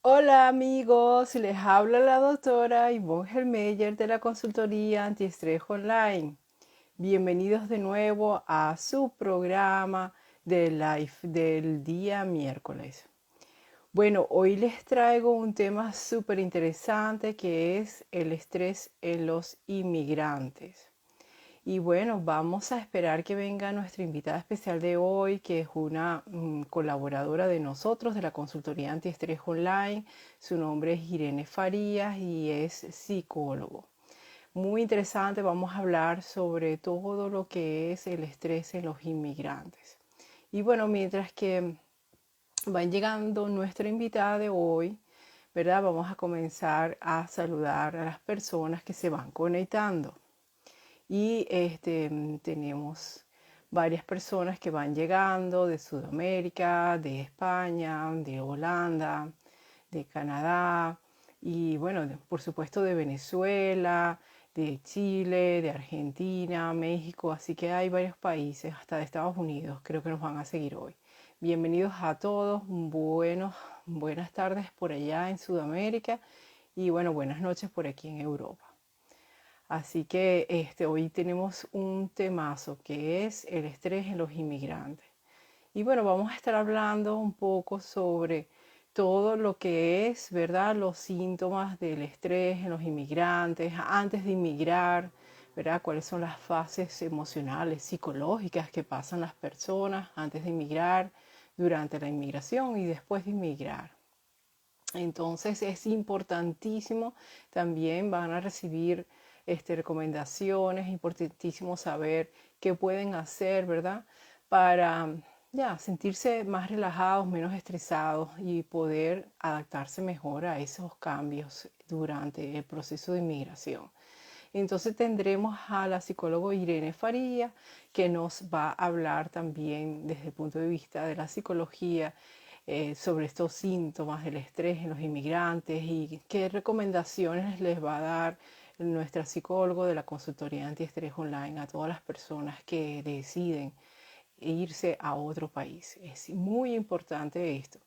Hola amigos, les habla la doctora Yvonne Hermeyer de la consultoría Antiestrés Online. Bienvenidos de nuevo a su programa de live del día miércoles. Bueno, hoy les traigo un tema súper interesante que es el estrés en los inmigrantes. Y bueno, vamos a esperar que venga nuestra invitada especial de hoy, que es una colaboradora de nosotros, de la consultoría Antiestrés Online. Su nombre es Irene Farías y es psicólogo. Muy interesante, vamos a hablar sobre todo lo que es el estrés en los inmigrantes. Y bueno, mientras que van llegando nuestra invitada de hoy, ¿verdad? Vamos a comenzar a saludar a las personas que se van conectando. Y tenemos varias personas que van llegando de Sudamérica, de España, de Holanda, de Canadá y bueno, por supuesto de Venezuela, de Chile, de Argentina, México, así que hay varios países, hasta de Estados Unidos, creo que nos van a seguir hoy. Bienvenidos a todos, buenas tardes por allá en Sudamérica y bueno, buenas noches por aquí en Europa. Así que hoy tenemos un temazo que es el estrés en los inmigrantes. Y bueno, vamos a estar hablando un poco sobre todo lo que es, ¿verdad? Los síntomas del estrés en los inmigrantes antes de inmigrar, ¿verdad? Cuáles son las fases emocionales, psicológicas que pasan las personas antes de inmigrar, durante la inmigración y después de inmigrar. Entonces es importantísimo, también van a recibir recomendaciones, importantísimo saber qué pueden hacer, ¿verdad? Para ya sentirse más relajados, menos estresados y poder adaptarse mejor a esos cambios durante el proceso de inmigración. Entonces tendremos a la psicóloga Irene Faría, que nos va a hablar también desde el punto de vista de la psicología sobre estos síntomas del estrés en los inmigrantes y qué recomendaciones les va a dar nuestra psicóloga de la consultoría antiestrés online a todas las personas que deciden irse a otro país. Es muy importante esto.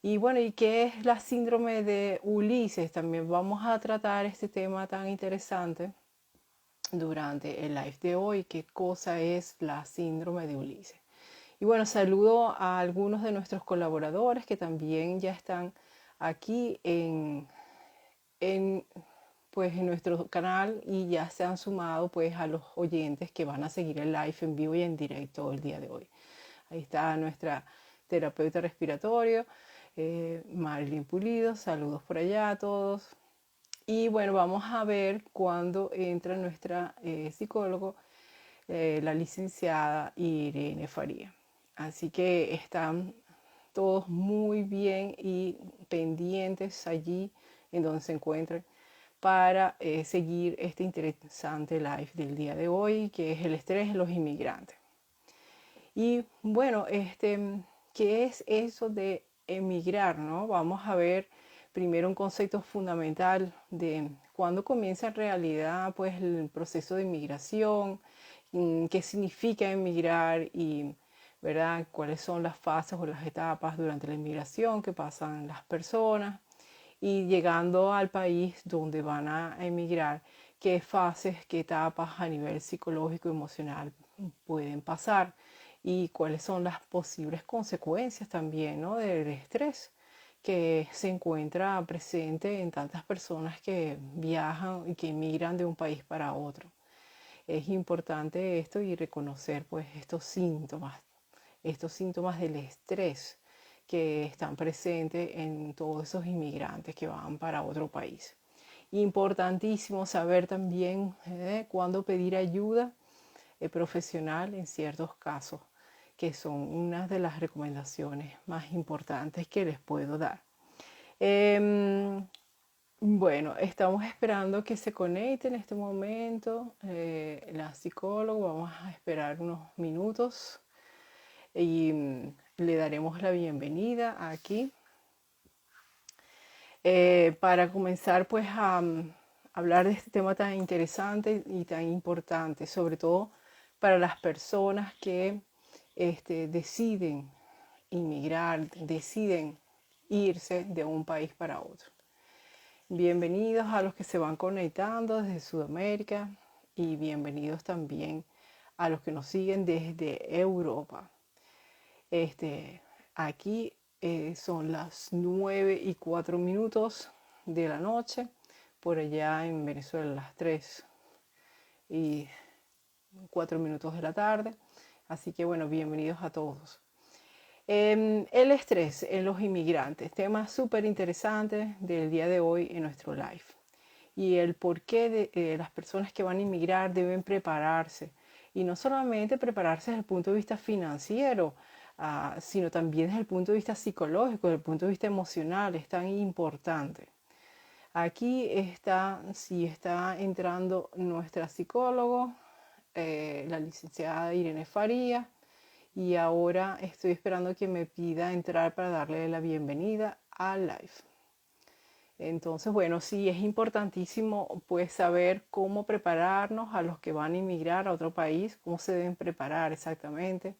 Y bueno, ¿y qué es la síndrome de Ulises? También vamos a tratar este tema tan interesante durante el live de hoy, qué cosa es la síndrome de Ulises. Y bueno, saludo a algunos de nuestros colaboradores que también ya están aquí en, pues, en nuestro canal y ya se han sumado pues a los oyentes que van a seguir el live en vivo y en directo el día de hoy. Ahí está nuestra terapeuta respiratorio, Marilyn Pulido, saludos por allá a todos. Y bueno, vamos a ver cuándo entra nuestra psicólogo, la licenciada Irene Faría. Así que están todos muy bien y pendientes allí en donde se encuentren para seguir este interesante live del día de hoy, que es el estrés en los inmigrantes. Y bueno, ¿qué es eso de emigrar, no? Vamos a ver primero un concepto fundamental de cuándo comienza en realidad pues el proceso de inmigración, qué significa emigrar y, ¿verdad? Cuáles son las fases o las etapas durante la inmigración que pasan las personas y llegando al país donde van a emigrar, qué fases, qué etapas a nivel psicológico y emocional pueden pasar y cuáles son las posibles consecuencias también, ¿no? Del estrés que se encuentra presente en tantas personas que viajan y que emigran de un país para otro. Es importante esto y reconocer pues estos síntomas del estrés que están presentes en todos esos inmigrantes que van para otro país. Importantísimo saber también cuándo pedir ayuda profesional en ciertos casos, que son una de las recomendaciones más importantes que les puedo dar. Eh, bueno, estamos esperando que se conecte en este momento la psicóloga. Vamos a esperar unos minutos y le daremos la bienvenida aquí para comenzar pues a hablar de este tema tan interesante y tan importante, sobre todo para las personas que deciden inmigrar, deciden irse de un país para otro. Bienvenidos a los que se van conectando desde Sudamérica y bienvenidos también a los que nos siguen desde Europa. Aquí son las 9:04 de la noche, por allá en Venezuela las 3:04 de la tarde. Así que bueno, bienvenidos a todos. El estrés en los inmigrantes, tema súper interesante del día de hoy en nuestro live. Y el por qué las personas que van a inmigrar deben prepararse. Y no solamente prepararse desde el punto de vista financiero, sino también desde el punto de vista psicológico, desde el punto de vista emocional, es tan importante. Aquí está entrando nuestra psicóloga, la licenciada Irene Faría, y ahora estoy esperando que me pida entrar para darle la bienvenida al live. Entonces, bueno, sí, es importantísimo pues saber cómo prepararnos a los que van a inmigrar a otro país, cómo se deben preparar exactamente,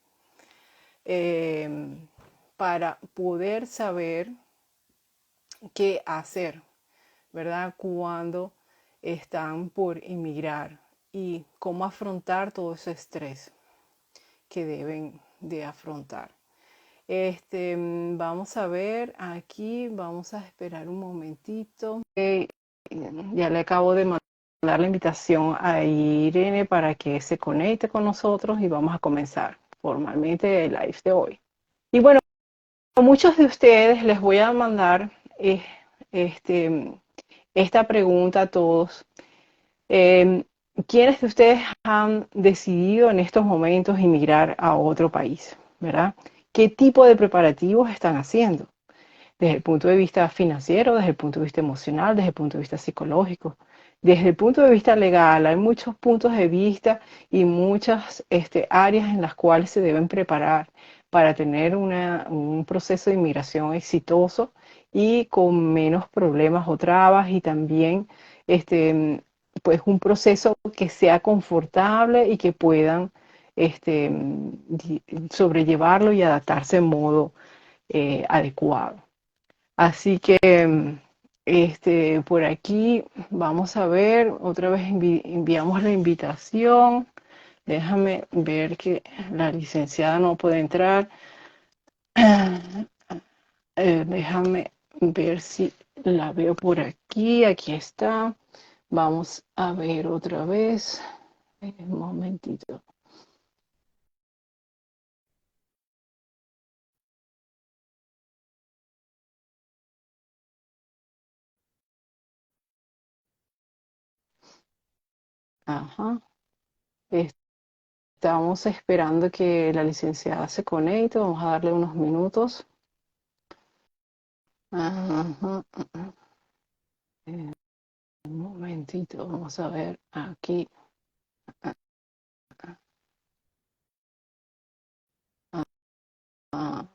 para poder saber qué hacer, ¿verdad? Cuando están por inmigrar y cómo afrontar todo ese estrés que deben de afrontar. Vamos a ver aquí, vamos a esperar un momentito. Ya le acabo de mandar la invitación a Irene para que se conecte con nosotros y vamos a comenzar formalmente el live de hoy. Y bueno, a muchos de ustedes les voy a mandar esta pregunta a todos. ¿Quiénes de ustedes han decidido en estos momentos emigrar a otro país? ¿Verdad? ¿Qué tipo de preparativos están haciendo? Desde el punto de vista financiero, desde el punto de vista emocional, desde el punto de vista psicológico, desde el punto de vista legal. Hay muchos puntos de vista y muchas áreas en las cuales se deben preparar para tener un proceso de inmigración exitoso y con menos problemas o trabas, y también pues un proceso que sea confortable y que puedan sobrellevarlo y adaptarse en modo adecuado. Así que por aquí vamos a ver, otra vez enviamos la invitación. Déjame ver que la licenciada no puede entrar. Déjame ver si la veo por aquí. Aquí está. Vamos a ver otra vez. Un momentito. Ajá. Estamos esperando que la licenciada se conecte. Vamos a darle unos minutos. Ajá. Un momentito, vamos a ver aquí. Ah,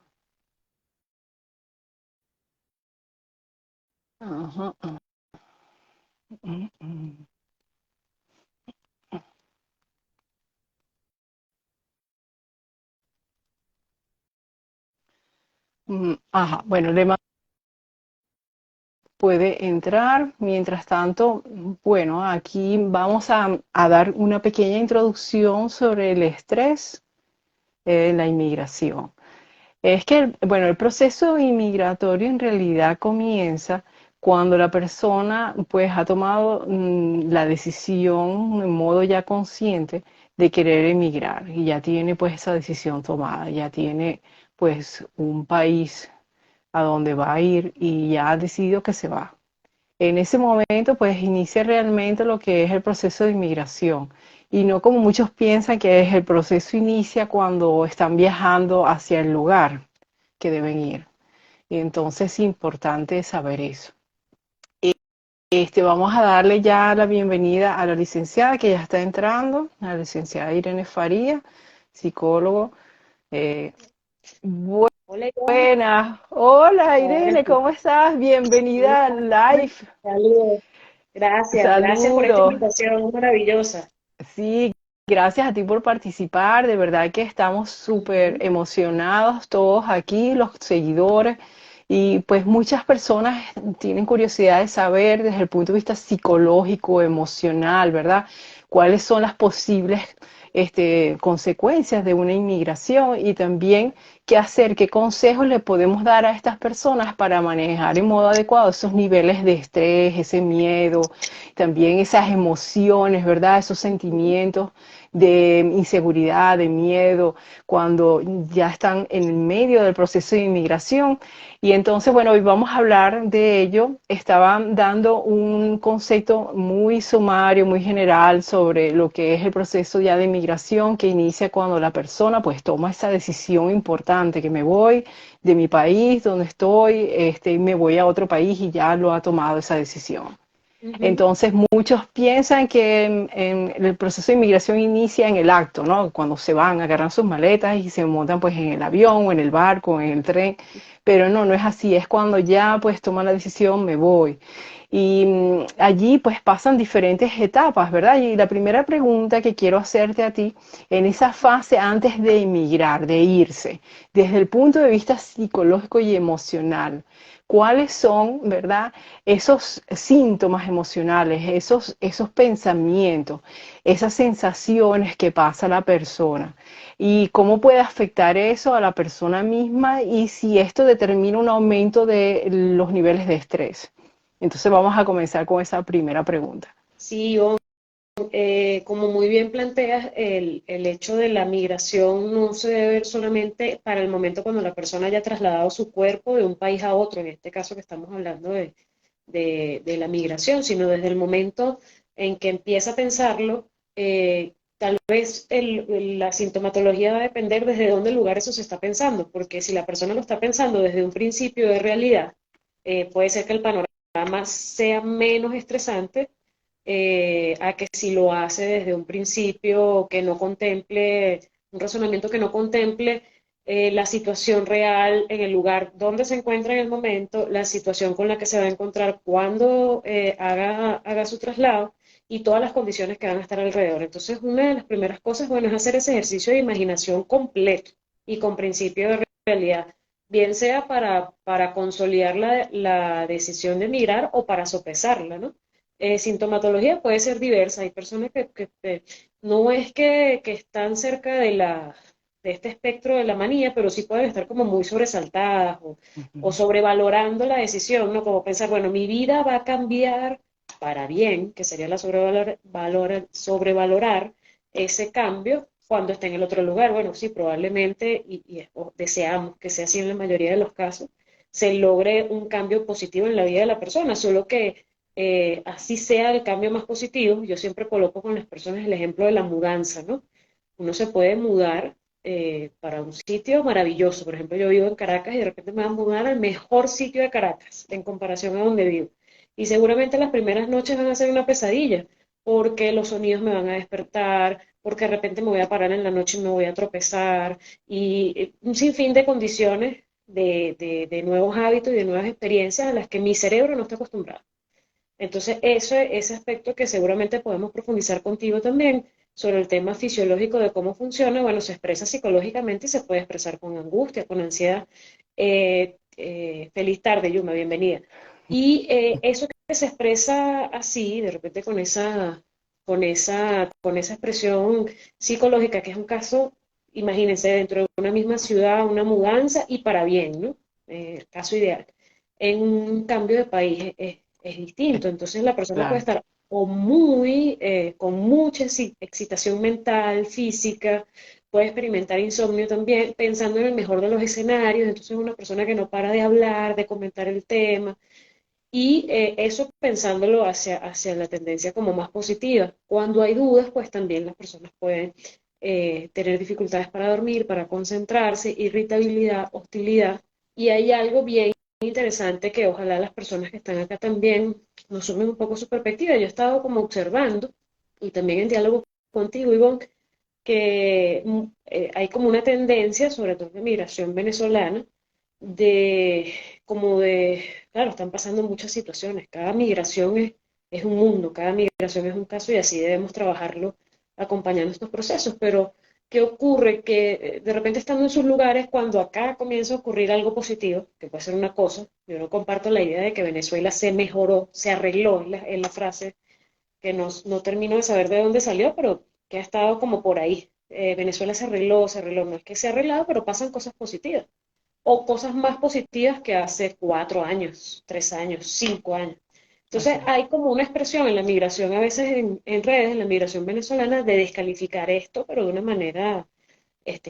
ajá, mm, mm, ajá, bueno, Lema puede entrar. Mientras tanto, bueno, aquí vamos a dar una pequeña introducción sobre el estrés en la inmigración. Es que, bueno, el proceso inmigratorio en realidad comienza cuando la persona pues ha tomado la decisión en modo ya consciente de querer emigrar, y ya tiene pues esa decisión tomada, ya tiene pues un país a donde va a ir y ya ha decidido que se va. En ese momento pues inicia realmente lo que es el proceso de inmigración, y no como muchos piensan que es el proceso inicia cuando están viajando hacia el lugar que deben ir. Y entonces es importante saber eso. Vamos a darle ya la bienvenida a la licenciada que ya está entrando, a la licenciada Irene Faría, psicólogo. Eh, Hola, Iván. Buenas, hola Ahora Irene, sí. ¿cómo estás? Bienvenida al live. Saludos. Gracias por esta Saludos. invitación maravillosa. Sí, gracias a ti por participar. De verdad que estamos súper Ujú. emocionados todos aquí, los seguidores, Y pues muchas personas tienen curiosidad de saber desde el punto de vista psicológico, emocional, ¿verdad? ¿Cuáles son las posibles consecuencias de una inmigración y también qué hacer, qué consejos le podemos dar a estas personas para manejar en modo adecuado esos niveles de estrés, ese miedo, también esas emociones, ¿verdad? Esos sentimientos de inseguridad, de miedo, cuando ya están en el medio del proceso de inmigración. Y entonces, bueno, hoy vamos a hablar de ello. Estaban dando un concepto muy sumario, muy general sobre lo que es el proceso ya de inmigración que inicia cuando la persona pues toma esa decisión importante, que me voy de mi país donde estoy, y me voy a otro país y ya lo ha tomado esa decisión. Ujú. Entonces muchos piensan que el proceso de inmigración inicia en el acto, ¿no? Cuando se van, agarran sus maletas y se montan pues en el avión o en el barco, o en el tren, pero no, no es así, es cuando ya pues toman la decisión, me voy. Y allí pues pasan diferentes etapas, ¿verdad? Y la primera pregunta que quiero hacerte a ti, en esa fase antes de emigrar, de irse, desde el punto de vista psicológico y emocional, ¿cuáles son, verdad, esos síntomas emocionales, esos pensamientos, esas sensaciones que pasa la persona y cómo puede afectar eso a la persona misma y si esto determina un aumento de los niveles de estrés? Entonces vamos a comenzar con esa primera pregunta. Sí, como muy bien planteas, el hecho de la migración no se debe ver solamente para el momento cuando la persona haya trasladado su cuerpo de un país a otro, en este caso que estamos hablando de la migración, sino desde el momento en que empieza a pensarlo, tal vez la sintomatología va a depender desde dónde lugar eso se está pensando, porque si la persona lo está pensando desde un principio de realidad, puede ser que el panorama sea menos estresante a que si lo hace desde un principio que no contemple, un razonamiento que no contemple la situación real en el lugar donde se encuentra en el momento, la situación con la que se va a encontrar cuando haga su traslado y todas las condiciones que van a estar alrededor. Entonces, una de las primeras cosas, bueno, es hacer ese ejercicio de imaginación completo y con principio de realidad, bien sea para consolidar la decisión de migrar o para sopesarla, ¿no? Sintomatología puede ser diversa. Hay personas que no es que están cerca de este espectro de la manía, pero sí pueden estar como muy sobresaltadas o sobrevalorando la decisión, ¿no? Como pensar, bueno, mi vida va a cambiar para bien, que sería la sobrevalorar ese cambio cuando esté en el otro lugar. Bueno, sí, probablemente, o deseamos que sea así en la mayoría de los casos, se logre un cambio positivo en la vida de la persona, solo que así sea el cambio más positivo. Yo siempre coloco con las personas el ejemplo de la mudanza, ¿no? Uno se puede mudar para un sitio maravilloso. Por ejemplo, yo vivo en Caracas y de repente me voy a mudar al mejor sitio de Caracas en comparación a donde vivo. Y seguramente las primeras noches van a ser una pesadilla, porque los sonidos me van a despertar, porque de repente me voy a parar en la noche y me voy a tropezar, y un sinfín de condiciones de nuevos hábitos y de nuevas experiencias a las que mi cerebro no está acostumbrado. Entonces, ese aspecto que seguramente podemos profundizar contigo también sobre el tema fisiológico de cómo funciona, bueno, se expresa psicológicamente y se puede expresar con angustia, con ansiedad. Feliz tarde, Yuma, bienvenida. Y eso que se expresa así, de repente con esa expresión psicológica, que es un caso, imagínense, dentro de una misma ciudad, una mudanza y para bien, ¿no? El caso ideal. En un cambio de país es distinto. Entonces la persona puede Claro. estar con mucha excitación mental, física, puede experimentar insomnio también, pensando en el mejor de los escenarios. Entonces es una persona que no para de hablar, de comentar el tema. Y eso pensándolo hacia la tendencia como más positiva. Cuando hay dudas, pues también las personas pueden tener dificultades para dormir, para concentrarse, irritabilidad, hostilidad. Y hay algo bien interesante que ojalá las personas que están acá también nos sumen un poco su perspectiva. Yo he estado como observando y también en diálogo contigo, Ivonne, que hay como una tendencia, sobre todo de migración venezolana, de claro, están pasando muchas situaciones, cada migración es un mundo, cada migración es un caso y así debemos trabajarlo acompañando estos procesos, pero ¿qué ocurre? Que de repente estando en sus lugares, cuando acá comienza a ocurrir algo positivo, que puede ser una cosa, yo no comparto la idea de que Venezuela se mejoró, se arregló en la frase, que no termino de saber de dónde salió, pero que ha estado como por ahí. Venezuela se arregló, no es que se ha arreglado, pero pasan cosas positivas, o cosas más positivas que hace 4 años, 3 años, 5 años. Así Entonces es. hay como una expresión en la migración, a veces en redes, en la migración venezolana, de descalificar esto, pero de una manera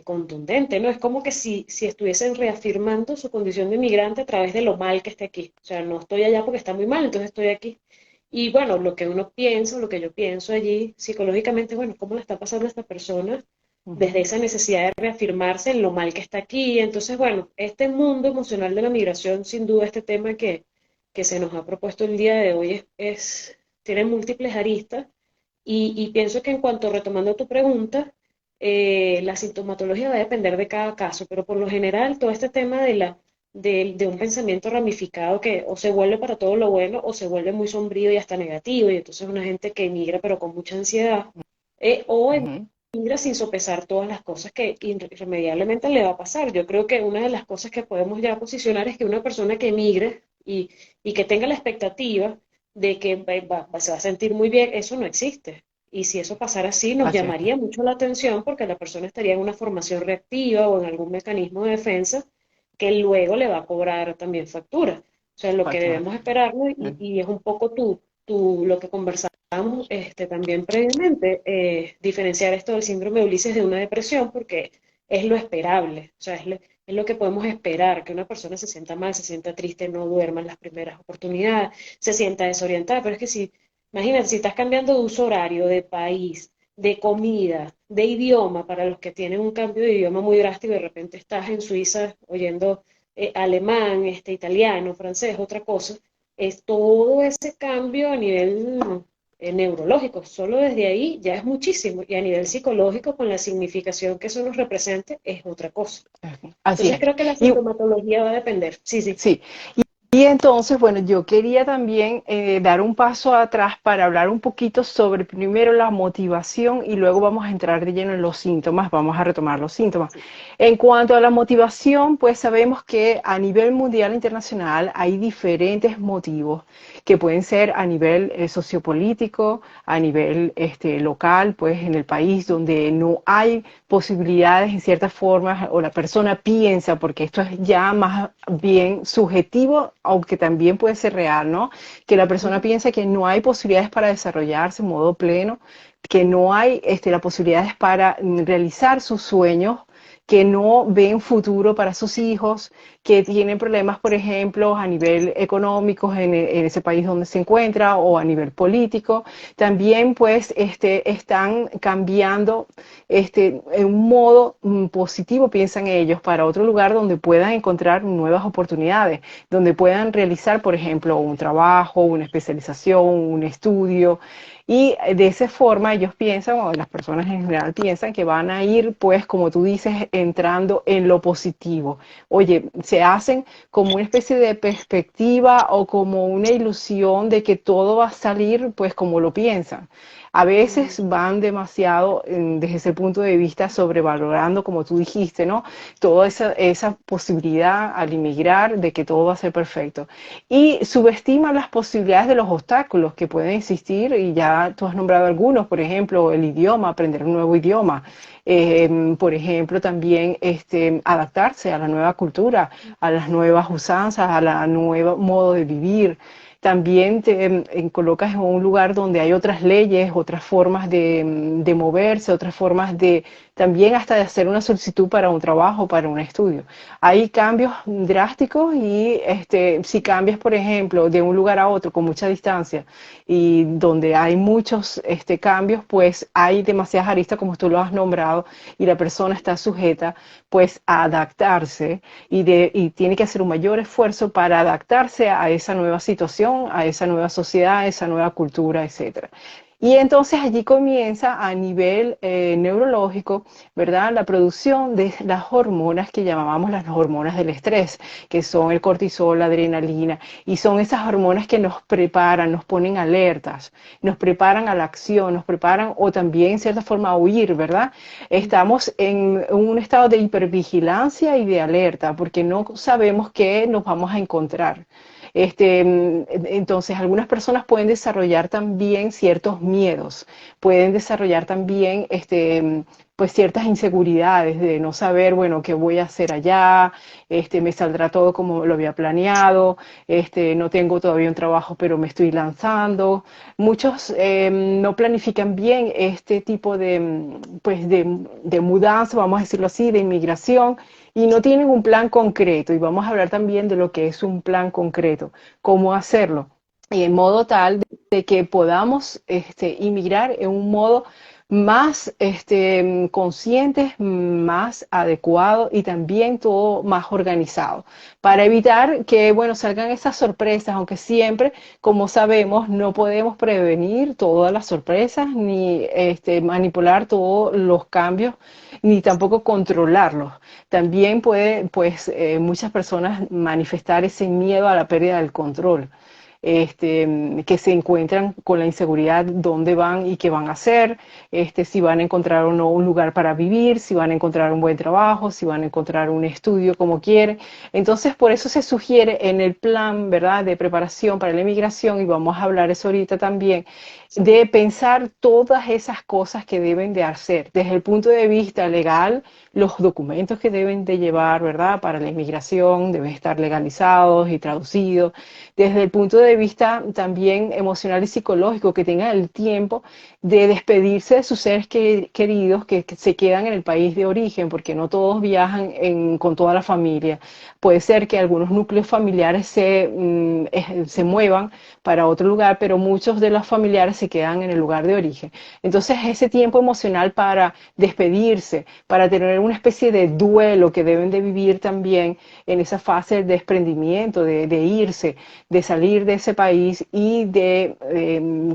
contundente, ¿no? Es como que si estuviesen reafirmando su condición de migrante a través de lo mal que esté aquí. O sea, no estoy allá porque está muy mal, entonces estoy aquí. Y bueno, lo que uno piensa, lo que yo pienso allí psicológicamente, bueno, ¿cómo le está pasando a esta persona desde Ujú. esa necesidad de reafirmarse en lo mal que está aquí? Entonces, bueno, este mundo emocional de la migración, sin duda, este tema que se nos ha propuesto el día de hoy tiene múltiples aristas y pienso que en cuanto retomando tu pregunta, la sintomatología va a depender de cada caso, pero por lo general todo este tema de un pensamiento ramificado que o se vuelve para todo lo bueno o se vuelve muy sombrío y hasta negativo, y entonces una gente que emigra pero con mucha ansiedad, o Ujú. emigra sin sopesar todas las cosas que irremediablemente le va a pasar. Yo creo que una de las cosas que podemos ya posicionar es que una persona que emigre y que tenga la expectativa de que se va a sentir muy bien, eso no existe. Y si eso pasara así, nos Así es. llamaría mucho la atención porque la persona estaría en una formación reactiva o en algún mecanismo de defensa que luego le va a cobrar también factura. O sea, lo que Factura. debemos esperarlo, y es un poco lo que conversábamos también previamente, diferenciar esto del síndrome de Ulises de una depresión, porque es lo esperable, o sea, es lo que podemos esperar, que una persona se sienta mal, se sienta triste, no duerma en las primeras oportunidades, se sienta desorientada, pero es que si, imagínate, si estás cambiando de uso horario, de país, de comida, de idioma, para los que tienen un cambio de idioma muy drástico, de repente estás en Suiza oyendo alemán, italiano, francés, otra cosa, es todo ese cambio a nivel neurológico, solo desde ahí ya es muchísimo, y a nivel psicológico, con la significación que eso nos represente, es otra cosa. Así Entonces es. creo que la Y sintomatología va a depender. Sí, sí. sí. Y entonces, bueno, yo quería también dar un paso atrás para hablar un poquito sobre primero la motivación y luego vamos a entrar de lleno en los síntomas, vamos a retomar los síntomas. Sí. En cuanto a la motivación, pues sabemos que a nivel mundial e internacional hay diferentes motivos que pueden ser a nivel sociopolítico, a nivel local, pues en el país donde no hay posibilidades en ciertas formas o la persona piensa, porque esto es ya más bien subjetivo, aunque también puede ser real, ¿no? Que la persona Ujú. piensa que no hay posibilidades para desarrollarse en modo pleno, que no hay las posibilidades para realizar sus sueños, que no ven futuro para sus hijos, que tienen problemas, por ejemplo, a nivel económico en ese país donde se encuentra o a nivel político. También, pues, están cambiando en un modo positivo, piensan ellos, para otro lugar donde puedan encontrar nuevas oportunidades, donde puedan realizar, por ejemplo, un trabajo, una especialización, un estudio. Y de esa forma ellos piensan, o las personas en general piensan, que van a ir, pues, como tú dices, entrando en lo positivo. Oye, se hacen como una especie de perspectiva o como una ilusión de que todo va a salir, pues, como lo piensan. A veces Mm. van demasiado desde ese punto de vista sobrevalorando, como tú dijiste, ¿no? Toda esa posibilidad al inmigrar de que todo va a ser perfecto. Y subestiman las posibilidades de los obstáculos que pueden existir, y ya tú has nombrado algunos, por ejemplo, el idioma, aprender un nuevo idioma. Por ejemplo, también adaptarse a la nueva cultura, a las nuevas usanzas, a la nuevo modo de vivir. También te colocas en un lugar donde hay otras leyes, otras formas de moverse, otras formas de también hasta de hacer una solicitud para un trabajo, para un estudio. Hay cambios drásticos y si cambias, por ejemplo, de un lugar a otro con mucha distancia y donde hay muchos cambios, pues hay demasiadas aristas, como tú lo has nombrado, y la persona está sujeta pues a adaptarse y tiene que hacer un mayor esfuerzo para adaptarse a esa nueva situación, a esa nueva sociedad, a esa nueva cultura, etcétera. Y entonces allí comienza a nivel neurológico, ¿verdad? La producción de las hormonas que llamábamos las hormonas del estrés, que son el cortisol, la adrenalina, y son esas hormonas que nos preparan, nos ponen alertas, nos preparan a la acción, nos preparan o también en cierta forma a huir, ¿verdad? Estamos en un estado de hipervigilancia y de alerta porque no sabemos qué nos vamos a encontrar. Entonces, algunas personas pueden desarrollar también ciertos miedos, pueden desarrollar también pues ciertas inseguridades de no saber, bueno, qué voy a hacer allá, me saldrá todo como lo había planeado, no tengo todavía un trabajo, pero me estoy lanzando. Muchos no planifican bien este tipo pues de mudanza, vamos a decirlo así, de inmigración, y no tienen un plan concreto. Y vamos a hablar también de lo que es un plan concreto, cómo hacerlo, y en modo tal de que podamos inmigrar en un modo más conscientes, más adecuado y también todo más organizado, para evitar que, bueno, salgan esas sorpresas, aunque siempre, como sabemos, no podemos prevenir todas las sorpresas ni manipular todos los cambios, ni tampoco controlarlos. También puede, pues, muchas personas manifestar ese miedo a la pérdida del control, que se encuentran con la inseguridad dónde van y qué van a hacer, si van a encontrar o no un lugar para vivir, si van a encontrar un buen trabajo, si van a encontrar un estudio como quieren. Entonces, por eso se sugiere en el plan, ¿verdad?, de preparación para la inmigración, y vamos a hablar eso ahorita también, de pensar todas esas cosas que deben de hacer desde el punto de vista legal, los documentos que deben de llevar, ¿verdad?, para la inmigración deben estar legalizados y traducidos. Desde el punto de vista también emocional y psicológico, que tengan el tiempo de despedirse de sus seres queridos que se quedan en el país de origen, porque no todos viajan con toda la familia. Puede ser que algunos núcleos familiares se muevan para otro lugar, pero muchos de los familiares se quedan en el lugar de origen. Entonces, ese tiempo emocional para despedirse, para tener una especie de duelo que deben de vivir también en esa fase de desprendimiento, de irse, de salir de ese país y de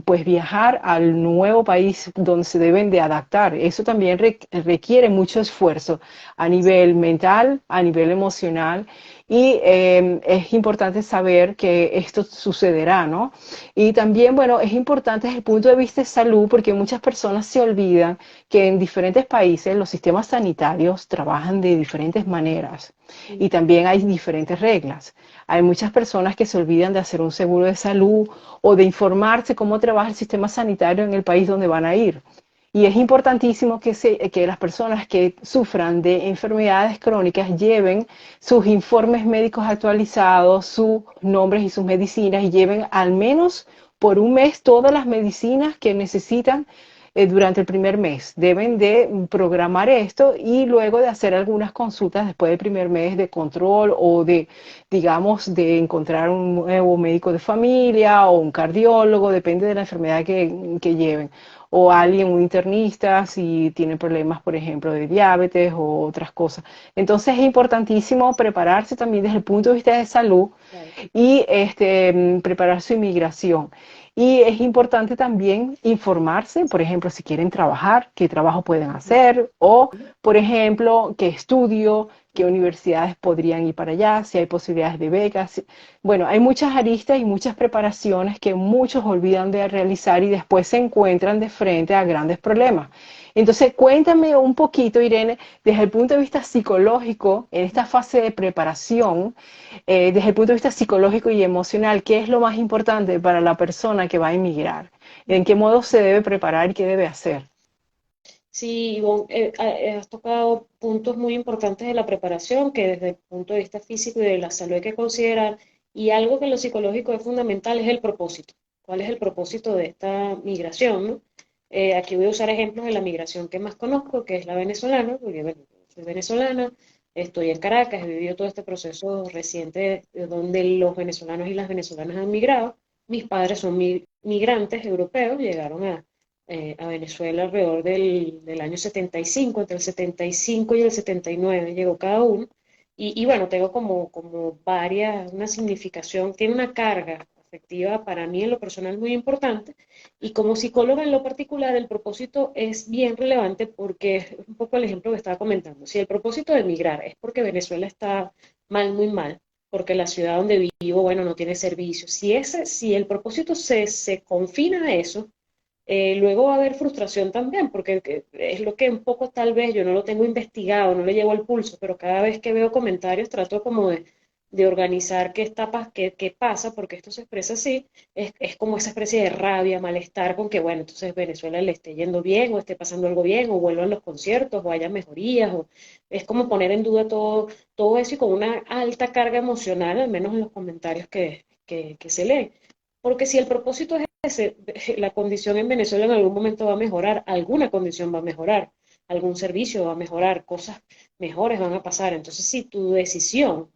pues viajar al nuevo país donde se deben de adaptar. Eso también requiere mucho esfuerzo a nivel mental, a nivel emocional, y es importante saber que esto sucederá, ¿no? Y también, bueno, es importante desde el punto de vista de salud, porque muchas personas se olvidan que en diferentes países los sistemas sanitarios trabajan de diferentes maneras y también hay diferentes reglas. Hay muchas personas que se olvidan de hacer un seguro de salud o de informarse cómo trabaja el sistema sanitario en el país donde van a ir. Y es importantísimo que las personas que sufran de enfermedades crónicas lleven sus informes médicos actualizados, sus nombres y sus medicinas, y lleven al menos por un mes todas las medicinas que necesitan durante el primer mes. Deben de programar esto y luego de hacer algunas consultas después del primer mes de control o de, digamos, de encontrar un nuevo médico de familia o un cardiólogo, depende de la enfermedad que lleven, o alguien, un internista, si tiene problemas, por ejemplo, de diabetes o otras cosas. Entonces es importantísimo prepararse también desde el punto de vista de salud Claro. y preparar su inmigración. Y es importante también informarse, por ejemplo, si quieren trabajar, qué trabajo pueden hacer, o, por ejemplo, qué estudio, qué universidades podrían ir para allá, si hay posibilidades de becas. Bueno, hay muchas aristas y muchas preparaciones que muchos olvidan de realizar y después se encuentran de frente a grandes problemas. Entonces, cuéntame un poquito, Irene, desde el punto de vista psicológico, en esta fase de preparación, desde el punto de vista psicológico y emocional, ¿qué es lo más importante para la persona que va a emigrar? ¿En qué modo se debe preparar y qué debe hacer? Sí, Ivonne, has tocado puntos muy importantes de la preparación, que desde el punto de vista físico y de la salud hay que considerar, y algo que en lo psicológico es fundamental es el propósito. ¿Cuál es el propósito de esta migración, no? Aquí voy a usar ejemplos de la migración que más conozco, que es la venezolana, porque bueno, yo soy venezolana, estoy en Caracas, he vivido todo este proceso reciente donde los venezolanos y las venezolanas han migrado. Mis padres son migrantes europeos, llegaron a Venezuela alrededor del año 75, entre el 75 y el 79 llegó cada uno. Y bueno, tengo como varias, una significación, tiene una carga perspectiva para mí en lo personal muy importante. Y como psicóloga en lo particular, el propósito es bien relevante porque es un poco el ejemplo que estaba comentando. Si el propósito de emigrar es porque Venezuela está mal, muy mal, porque la ciudad donde vivo, bueno, no tiene servicios, si el propósito se confina a eso, luego va a haber frustración también, porque es lo que un poco tal vez yo no lo tengo investigado, no le llevo el pulso, pero cada vez que veo comentarios trato como de organizar qué pasa, porque esto se expresa así, es como esa especie de rabia, malestar con que, bueno, entonces Venezuela le esté yendo bien, o esté pasando algo bien, o vuelvan los conciertos, o haya mejorías, o es como poner en duda todo eso y con una alta carga emocional, al menos en los comentarios que se leen. Porque si el propósito es la condición en Venezuela en algún momento va a mejorar, alguna condición va a mejorar, algún servicio va a mejorar, cosas mejores van a pasar. Entonces, si tu decisión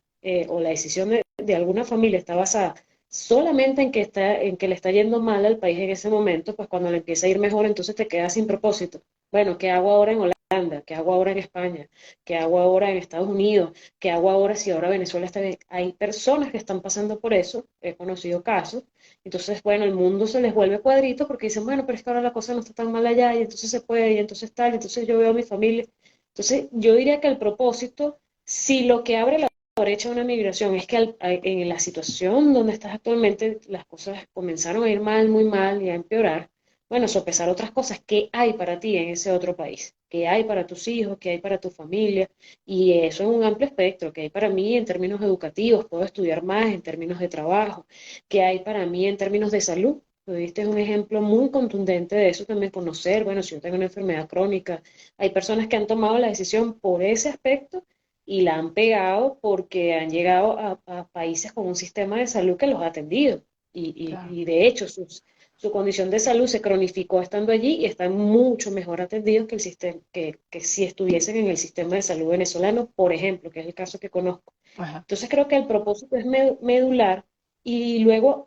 o la decisión de alguna familia está basada solamente en que le está yendo mal al país en ese momento, pues cuando le empieza a ir mejor, entonces te quedas sin propósito. Bueno, ¿qué hago ahora en Holanda? ¿Qué hago ahora en España? ¿Qué hago ahora en Estados Unidos? ¿Qué hago ahora si ahora Venezuela está bien? Hay personas que están pasando por eso, he conocido casos, entonces, bueno, el mundo se les vuelve cuadrito porque dicen, bueno, pero es que ahora la cosa no está tan mal allá y entonces se puede y entonces tal, y entonces yo veo a mi familia. Entonces, yo diría que el propósito, si lo que abre la brecha a una migración es que en la situación donde estás actualmente las cosas comenzaron a ir mal, muy mal y a empeorar, bueno, sopesar otras cosas. ¿Qué hay para ti en ese otro país? ¿Qué hay para tus hijos? ¿Qué hay para tu familia? Y eso es un amplio espectro. ¿Qué hay para mí en términos educativos? ¿Puedo estudiar más en términos de trabajo? ¿Qué hay para mí en términos de salud? Tuviste un ejemplo muy contundente de eso también, conocer, bueno, si yo tengo una enfermedad crónica, hay personas que han tomado la decisión por ese aspecto y la han pegado porque han llegado a países con un sistema de salud que los ha atendido. Claro. Y de hecho, su condición de salud se cronificó estando allí y están mucho mejor atendidos que, el sistema, que si estuviesen en el sistema de salud venezolano, por ejemplo, que es el caso que conozco. Ajá. Entonces creo que el propósito es medular y luego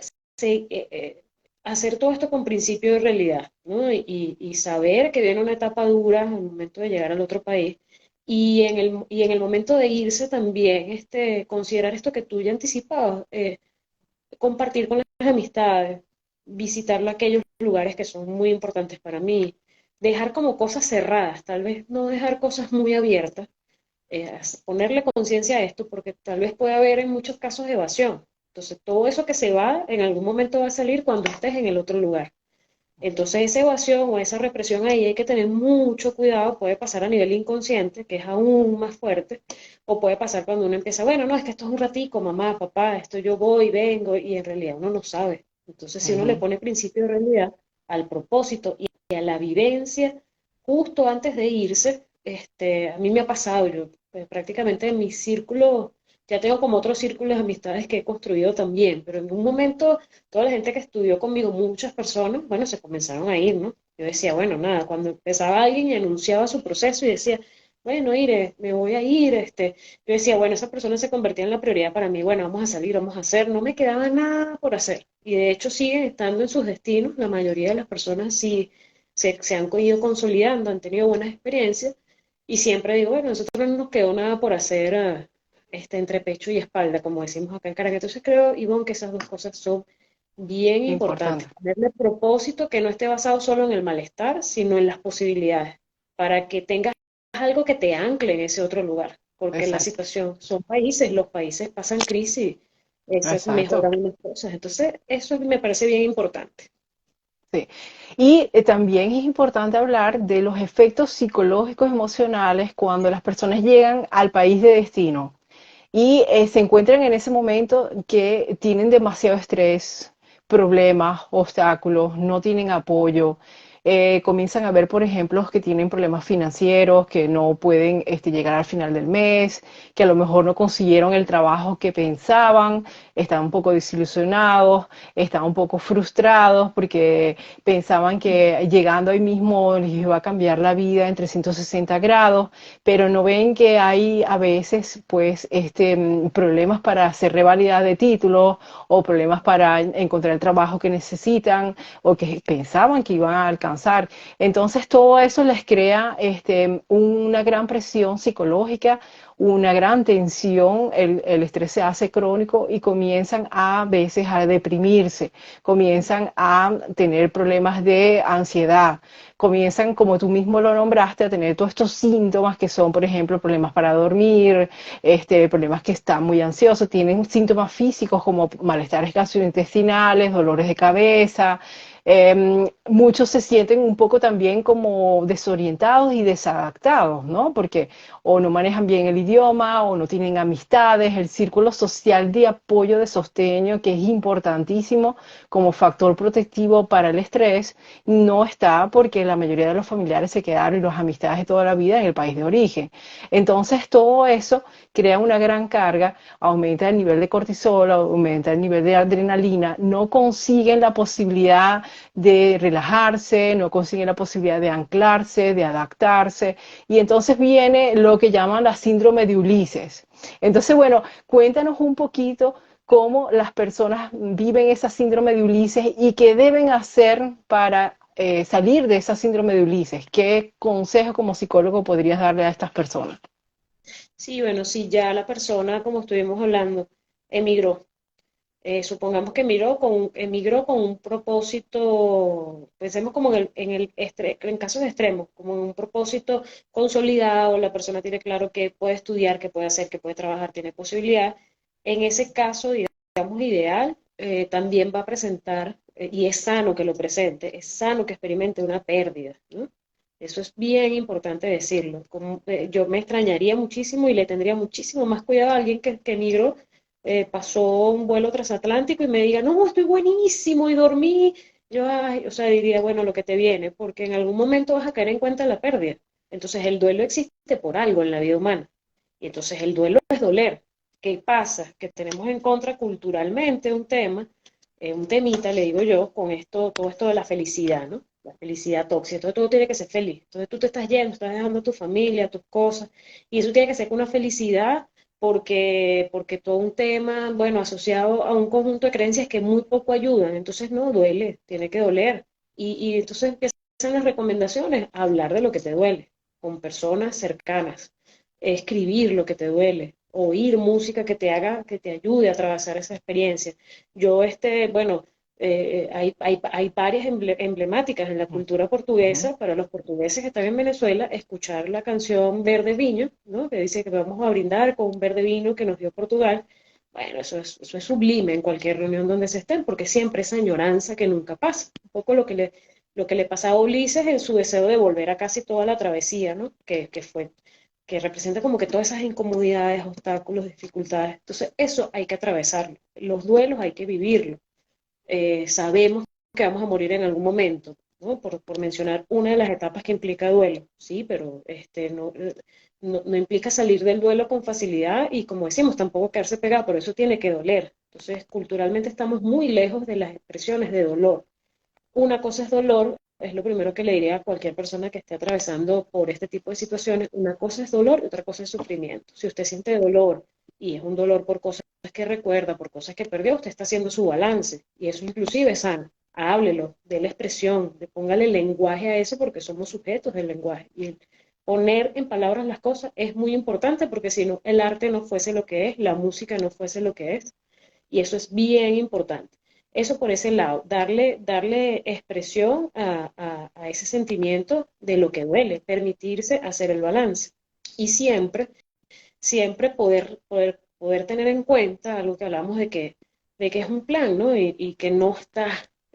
hacer todo esto con principio de realidad, ¿no? Y saber que viene una etapa dura en el momento de llegar al otro país y en el momento de irse también considerar esto que tú ya anticipabas, compartir con las amistades, visitar aquellos lugares que son muy importantes para mí, dejar como cosas cerradas, tal vez no dejar cosas muy abiertas, ponerle conciencia a esto, porque tal vez puede haber en muchos casos evasión. Entonces, todo eso que se va, en algún momento va a salir cuando estés en el otro lugar. Entonces, esa evasión o esa represión ahí hay que tener mucho cuidado, puede pasar a nivel inconsciente, que es aún más fuerte, o puede pasar cuando uno empieza, bueno, no, es que esto es un ratico, mamá, papá, esto yo voy, vengo, y en realidad uno no sabe. Entonces, si uno le Ujú. pone principio de realidad al propósito y a la vivencia justo antes de irse, a mí me ha pasado, yo pues, prácticamente en mi círculo, ya tengo como otros círculos de amistades que he construido también, pero en un momento toda la gente que estudió conmigo, muchas personas, bueno, se comenzaron a ir, ¿no? Yo decía, bueno, nada, cuando empezaba alguien y anunciaba su proceso y decía, bueno, Ire, me voy a ir, yo decía, bueno, esa persona se convertía en la prioridad para mí, bueno, vamos a salir, vamos a hacer, no me quedaba nada por hacer. Y de hecho siguen estando en sus destinos, la mayoría de las personas sí se han ido consolidando, han tenido buenas experiencias, y siempre digo, bueno, nosotros no nos quedó nada por hacer entre pecho y espalda, como decimos acá en Caracas. Entonces creo, Ivonne, que esas dos cosas son bien importante, Importante. ponerle propósito que no esté basado solo en el malestar, sino en las posibilidades, para que tengas algo que te ancle en ese otro lugar, porque la Exacto. situación son países, los países pasan crisis, se Exacto. mejoran unas cosas, entonces eso me parece bien importante. Sí. Y también es importante hablar de los efectos psicológicos emocionales cuando las personas llegan al país de destino y se encuentran en ese momento que tienen demasiado estrés, problemas, obstáculos, no tienen apoyo. Comienzan a ver, por ejemplo, que tienen problemas financieros, que no pueden llegar al final del mes, que a lo mejor no consiguieron el trabajo que pensaban, están un poco desilusionados, están un poco frustrados porque pensaban que llegando ahí mismo les iba a cambiar la vida en 360 grados, pero no ven que hay a veces pues problemas para hacer revalida de títulos o problemas para encontrar el trabajo que necesitan o que pensaban que iban a alcanzar. Entonces todo eso les crea una gran presión psicológica, una gran tensión, el estrés se hace crónico y comienzan a veces a deprimirse, comienzan a tener problemas de ansiedad, comienzan, como tú mismo lo nombraste, a tener todos estos síntomas que son, por ejemplo, problemas para dormir, problemas que están muy ansiosos, tienen síntomas físicos como malestares gastrointestinales, dolores de cabeza. Muchos se sienten un poco también como desorientados y desadaptados, ¿no? Porque o no manejan bien el idioma o no tienen amistades, el círculo social de apoyo, de sostenio, que es importantísimo como factor protectivo para el estrés, no está porque la mayoría de los familiares se quedaron y las amistades de toda la vida en el país de origen. Entonces todo eso crea una gran carga, aumenta el nivel de cortisol, aumenta el nivel de adrenalina, no consiguen la posibilidad de relajarse, no consiguen la posibilidad de anclarse, de adaptarse, y entonces viene lo que llaman la síndrome de Ulises. Entonces, bueno, cuéntanos un poquito cómo las personas viven esa síndrome de Ulises y qué deben hacer para salir de esa síndrome de Ulises. ¿Qué consejo como psicólogo podrías darle a estas personas? Sí, bueno, si ya la persona, como estuvimos hablando, emigró, supongamos que emigró con un propósito, pensemos como en casos extremos, como en un propósito consolidado, la persona tiene claro que puede estudiar, que puede hacer, que puede trabajar, tiene posibilidad. En ese caso, digamos, ideal, también va a presentar, y es sano que lo presente, es sano que experimente una pérdida, ¿no? Eso es bien importante decirlo. Yo me extrañaría muchísimo y le tendría muchísimo más cuidado a alguien que emigró, pasó un vuelo transatlántico y me diga, no, estoy buenísimo y dormí. Yo, ay, o sea, diría, bueno, lo que te viene, porque en algún momento vas a caer en cuenta de la pérdida. Entonces el duelo existe por algo en la vida humana. Y entonces el duelo es doler. ¿Qué pasa? Que tenemos en contra culturalmente un tema, un temita, le digo yo, con esto, todo esto de la felicidad, ¿no? La felicidad tóxica. Entonces todo tiene que ser feliz. Entonces tú te estás yendo, estás dejando a tu familia, tus cosas, y eso tiene que ser con una felicidad porque todo un tema, bueno, asociado a un conjunto de creencias que muy poco ayudan. Entonces no duele, tiene que doler. Y entonces empiezan las recomendaciones, a hablar de lo que te duele, con personas cercanas, escribir lo que te duele, oír música que te haga, que te ayude a atravesar esa experiencia. Yo, bueno, hay varias emblemáticas en la cultura Ujú. portuguesa, para los portugueses que están en Venezuela, escuchar la canción Verde Viño, ¿no? Que dice que vamos a brindar con un verde vino que nos dio Portugal. Bueno, eso es sublime en cualquier reunión donde se estén, porque siempre esa añoranza que nunca pasa. Un poco lo que le pasaba a Ulises en su deseo de volver a casi toda la travesía, ¿no? Que representa como que todas esas incomodidades, obstáculos, dificultades. Entonces, eso hay que atravesarlo. Los duelos hay que vivirlos. Sabemos que vamos a morir en algún momento, ¿no? Por mencionar una de las etapas que implica duelo, sí, pero no implica salir del duelo con facilidad y, como decimos, tampoco quedarse pegado, por eso tiene que doler. Entonces, culturalmente estamos muy lejos de las expresiones de dolor. Una cosa es dolor, es lo primero que le diría a cualquier persona que esté atravesando por este tipo de situaciones. Una cosa es dolor y otra cosa es sufrimiento. Si usted siente dolor y es un dolor por cosas que recuerda, por cosas que perdió, usted está haciendo su balance y eso inclusive es sano. Háblelo, déle expresión, póngale lenguaje a eso porque somos sujetos del lenguaje. Y poner en palabras las cosas es muy importante porque si no, el arte no fuese lo que es, la música no fuese lo que es. Y eso es bien importante. Eso por ese lado, darle expresión a ese sentimiento de lo que duele, permitirse hacer el balance. Y siempre poder tener en cuenta algo que hablamos de que es un plan, ¿no? Y que no está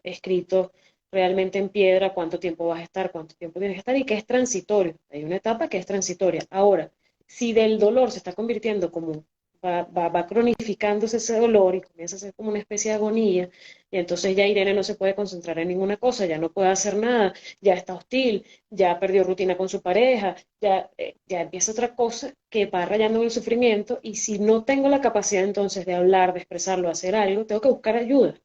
escrito realmente en piedra cuánto tiempo vas a estar, cuánto tiempo tienes que estar y que es transitorio. Hay una etapa que es transitoria. Ahora, si del dolor se está convirtiendo como va cronificándose ese dolor y comienza a ser como una especie de agonía, y entonces ya Irene no se puede concentrar en ninguna cosa, ya no puede hacer nada, ya está hostil, ya perdió rutina con su pareja, ya empieza otra cosa que va rayando en el sufrimiento, y si no tengo la capacidad entonces de hablar, de expresarlo, de hacer algo, tengo que buscar ayuda,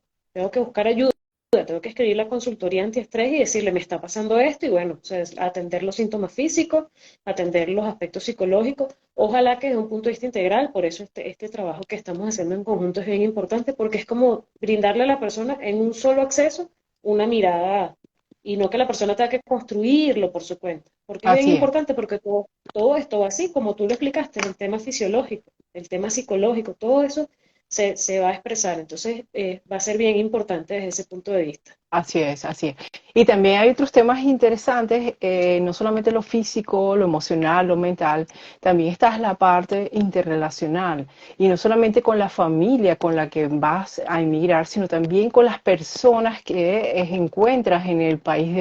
tengo que escribir la consultoría antiestrés y decirle, me está pasando esto, y bueno, o sea, atender los síntomas físicos, atender los aspectos psicológicos, ojalá que desde un punto de vista integral, por eso este trabajo que estamos haciendo en conjunto es bien importante, porque es como brindarle a la persona en un solo acceso una mirada y no que la persona tenga que construirlo por su cuenta. Porque es bien Así es. importante, porque todo esto va así, como tú lo explicaste, el tema fisiológico, el tema psicológico, todo eso se va a expresar. Entonces, va a ser bien importante desde ese punto de vista. Así es, así es. Y también hay otros temas interesantes, no solamente lo físico, lo emocional, lo mental, también está la parte interrelacional. Y no solamente con la familia con la que vas a emigrar, sino también con las personas que encuentras en el país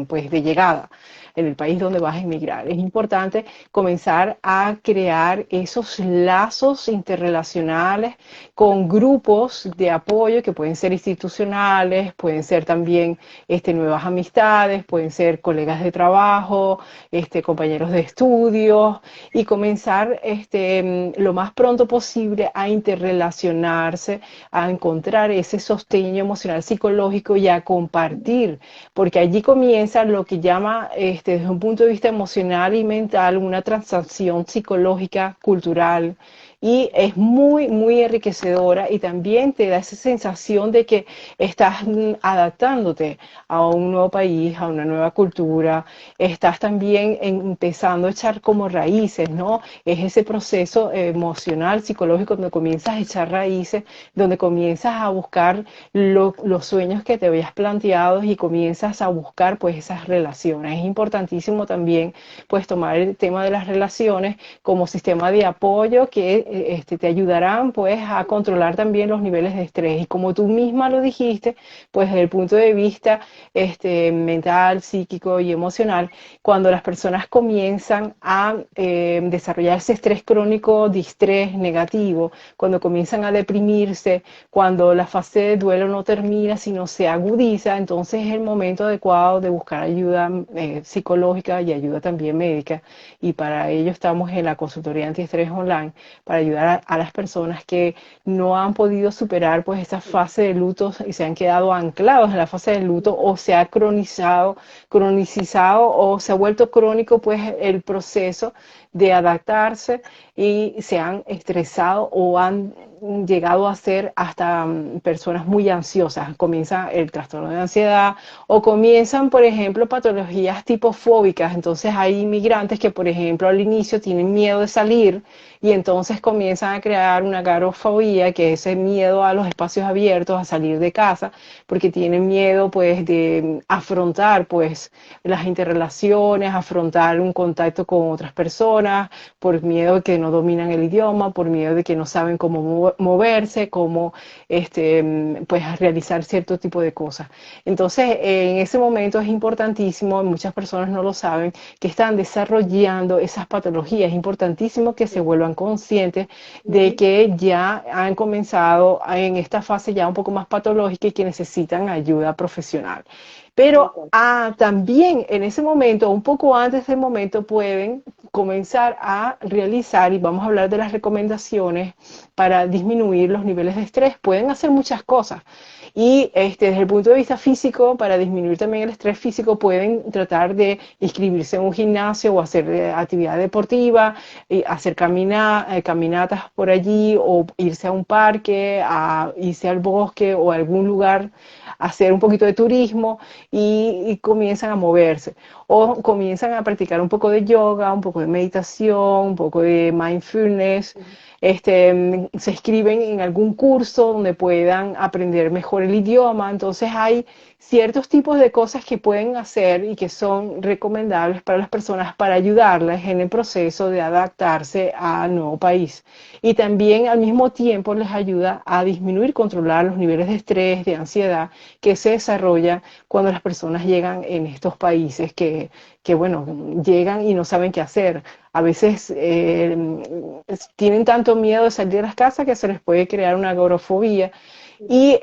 pues, de llegada, en el país donde vas a emigrar. Es importante comenzar a crear esos lazos interrelacionales con grupos de apoyo que pueden ser institucionales, pueden ser también nuevas amistades, pueden ser colegas de trabajo, compañeros de estudios, y comenzar lo más pronto posible a interrelacionarse, a encontrar ese sostén emocional psicológico y a compartir, porque allí comienza lo que llama desde un punto de vista emocional y mental una transacción psicológica, cultural, y es muy, muy enriquecedora y también te da esa sensación de que estás adaptándote a un nuevo país, a una nueva cultura, estás también empezando a echar como raíces, ¿no? Es ese proceso emocional, psicológico, donde comienzas a echar raíces, donde comienzas a buscar los sueños que te habías planteado y comienzas a buscar pues esas relaciones. Es importantísimo también pues tomar el tema de las relaciones como sistema de apoyo que te ayudarán pues a controlar también los niveles de estrés. Y como tú misma lo dijiste, pues desde el punto de vista mental, psíquico y emocional, cuando las personas comienzan a desarrollar ese estrés crónico, distrés negativo, cuando comienzan a deprimirse, cuando la fase de duelo no termina, sino se agudiza, entonces es el momento adecuado de buscar ayuda psicológica y ayuda también médica. Y para ello estamos en la consultoría antiestrés online para ayudar a las personas que no han podido superar pues esa fase de luto y se han quedado anclados en la fase de luto o se ha cronicizado o se ha vuelto crónico pues el proceso de adaptarse y se han estresado o han llegado a ser hasta personas muy ansiosas. Comienza el trastorno de ansiedad o comienzan, por ejemplo, patologías tipo fóbicas. Entonces hay inmigrantes que, por ejemplo, al inicio tienen miedo de salir y entonces comienzan a crear una agorafobia, que es ese miedo a los espacios abiertos, a salir de casa, porque tienen miedo pues de afrontar pues las interrelaciones, afrontar un contacto con otras personas, por miedo de que no dominan el idioma, por miedo de que no saben cómo moverse, cómo pues realizar cierto tipo de cosas. Entonces, en ese momento es importantísimo, muchas personas no lo saben, que están desarrollando esas patologías. Es importantísimo que se vuelvan conscientes de que ya han comenzado en esta fase ya un poco más patológica y que necesitan ayuda profesional. Pero también en ese momento, un poco antes del momento, pueden comenzar a realizar, y vamos a hablar de las recomendaciones para disminuir los niveles de estrés. Pueden hacer muchas cosas. Y desde el punto de vista físico, para disminuir también el estrés físico, pueden tratar de inscribirse en un gimnasio o hacer actividad deportiva, hacer caminatas por allí o irse a un parque, irse al bosque o a algún lugar, hacer un poquito de turismo y comienzan a moverse o comienzan a practicar un poco de yoga, un poco de meditación, un poco de mindfulness, se inscriben en algún curso donde puedan aprender mejor el idioma. Entonces hay ciertos tipos de cosas que pueden hacer y que son recomendables para las personas para ayudarles en el proceso de adaptarse al nuevo país. Y también al mismo tiempo les ayuda a disminuir, controlar los niveles de estrés, de ansiedad que se desarrollan cuando las personas llegan en estos países que bueno, llegan y no saben qué hacer. A veces tienen tanto miedo de salir de las casas que se les puede crear una agorafobia y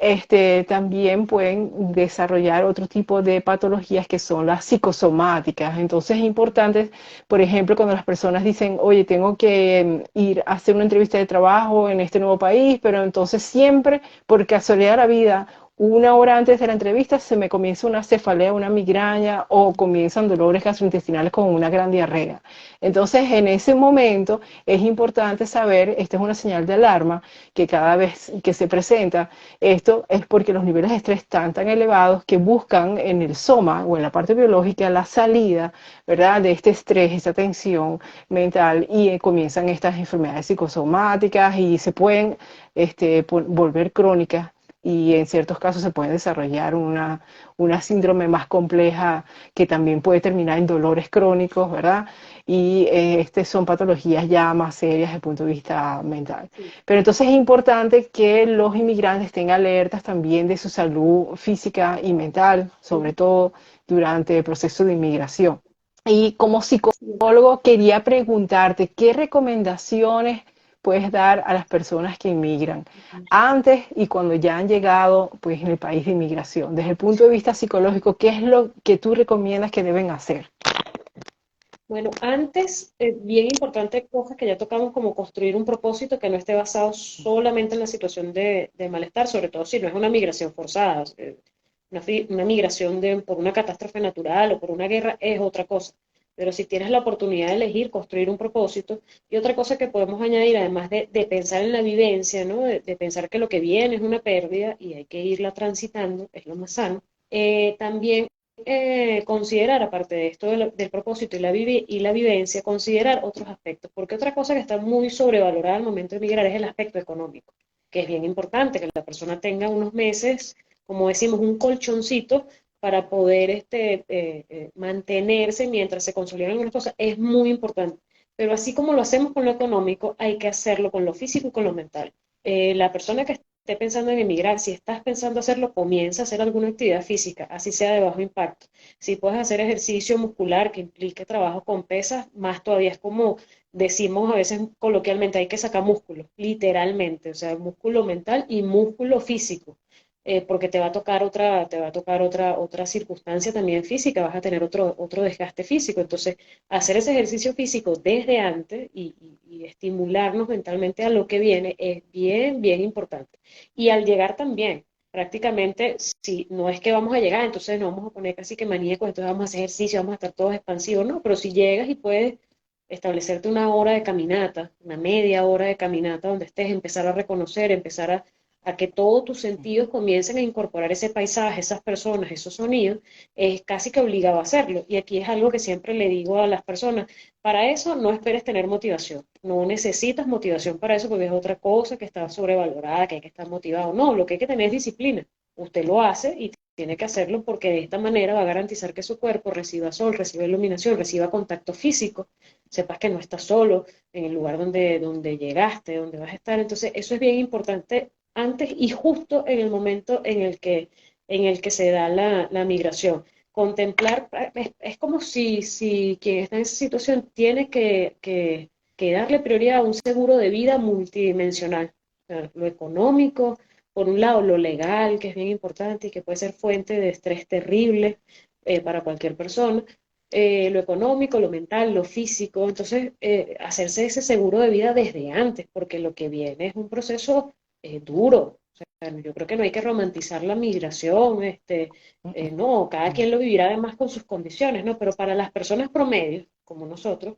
también pueden desarrollar otro tipo de patologías que son las psicosomáticas. Entonces es importante, por ejemplo, cuando las personas dicen, oye, tengo que ir a hacer una entrevista de trabajo en este nuevo país, pero entonces siempre, por casualidad de la vida, una hora antes de la entrevista se me comienza una cefalea, una migraña o comienzan dolores gastrointestinales con una gran diarrea. Entonces, en ese momento es importante saber, esta es una señal de alarma, que cada vez que se presenta esto es porque los niveles de estrés están tan elevados que buscan en el soma o en la parte biológica la salida, ¿verdad?, de este estrés, esta tensión mental y comienzan estas enfermedades psicosomáticas y se pueden volver crónicas y en ciertos casos se puede desarrollar una síndrome más compleja que también puede terminar en dolores crónicos, ¿verdad? Y son patologías ya más serias desde el punto de vista mental. Sí. Pero entonces es importante que los inmigrantes estén alertas también de su salud física y mental, sobre todo durante el proceso de inmigración. Y como psicólogo quería preguntarte, ¿qué recomendaciones puedes dar a las personas que inmigran antes y cuando ya han llegado pues en el país de inmigración? Desde el punto de vista psicológico, ¿qué es lo que tú recomiendas que deben hacer? Bueno, antes, bien importante, cosas que ya tocamos, como construir un propósito que no esté basado solamente en la situación de malestar, sobre todo si no es una migración forzada. Una migración por una catástrofe natural o por una guerra es otra cosa. Pero si tienes la oportunidad de elegir construir un propósito, y otra cosa que podemos añadir, además de pensar en la vivencia, ¿no? De pensar que lo que viene es una pérdida y hay que irla transitando, es lo más sano, también considerar, aparte de esto del propósito y la vivencia, considerar otros aspectos, porque otra cosa que está muy sobrevalorada al momento de migrar es el aspecto económico, que es bien importante, que la persona tenga unos meses, como decimos, un colchoncito para poder mantenerse mientras se consolidan algunas cosas, es muy importante. Pero así como lo hacemos con lo económico, hay que hacerlo con lo físico y con lo mental. La persona que esté pensando en emigrar, si estás pensando hacerlo, comienza a hacer alguna actividad física, así sea de bajo impacto. Si puedes hacer ejercicio muscular que implique trabajo con pesas, más todavía es como decimos a veces coloquialmente, hay que sacar músculo, literalmente, o sea, músculo mental y músculo físico. Porque te va a tocar otra circunstancia también física, vas a tener otro desgaste físico. Entonces, hacer ese ejercicio físico desde antes y estimularnos mentalmente a lo que viene es bien, bien importante. Y al llegar también, prácticamente, si no es que vamos a llegar, entonces nos vamos a poner casi que maníacos, entonces vamos a hacer ejercicio, vamos a estar todos expansivos, no, pero si llegas y puedes establecerte una hora de caminata, una media hora de caminata donde estés, empezar a reconocer, empezar a que todos tus sentidos comiencen a incorporar ese paisaje, esas personas, esos sonidos, es casi que obligado a hacerlo. Y aquí es algo que siempre le digo a las personas, para eso no esperes tener motivación, no necesitas motivación para eso porque es otra cosa que está sobrevalorada, que hay que estar motivado. No, lo que hay que tener es disciplina. Usted lo hace y tiene que hacerlo porque de esta manera va a garantizar que su cuerpo reciba sol, reciba iluminación, reciba contacto físico, sepas que no estás solo en el lugar donde llegaste, donde vas a estar. Entonces, eso es bien importante antes y justo en el momento en el que se da la migración. Contemplar, es como si quien está en esa situación tiene que darle prioridad a un seguro de vida multidimensional. O sea, lo económico, por un lado, lo legal, que es bien importante y que puede ser fuente de estrés terrible para cualquier persona, lo económico, lo mental, lo físico. Entonces, hacerse ese seguro de vida desde antes, porque lo que viene es un proceso duro. O sea, yo creo que no hay que romantizar la migración, no, cada quien lo vivirá además con sus condiciones, ¿no? Pero para las personas promedio, como nosotros,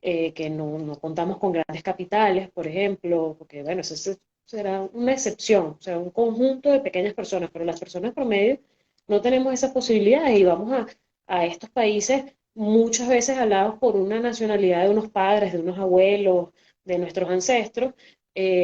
que no contamos con grandes capitales, por ejemplo, porque bueno, eso será una excepción, o sea, un conjunto de pequeñas personas, pero las personas promedio no tenemos esas posibilidades y vamos a estos países muchas veces alados por una nacionalidad de unos padres, de unos abuelos, de nuestros ancestros,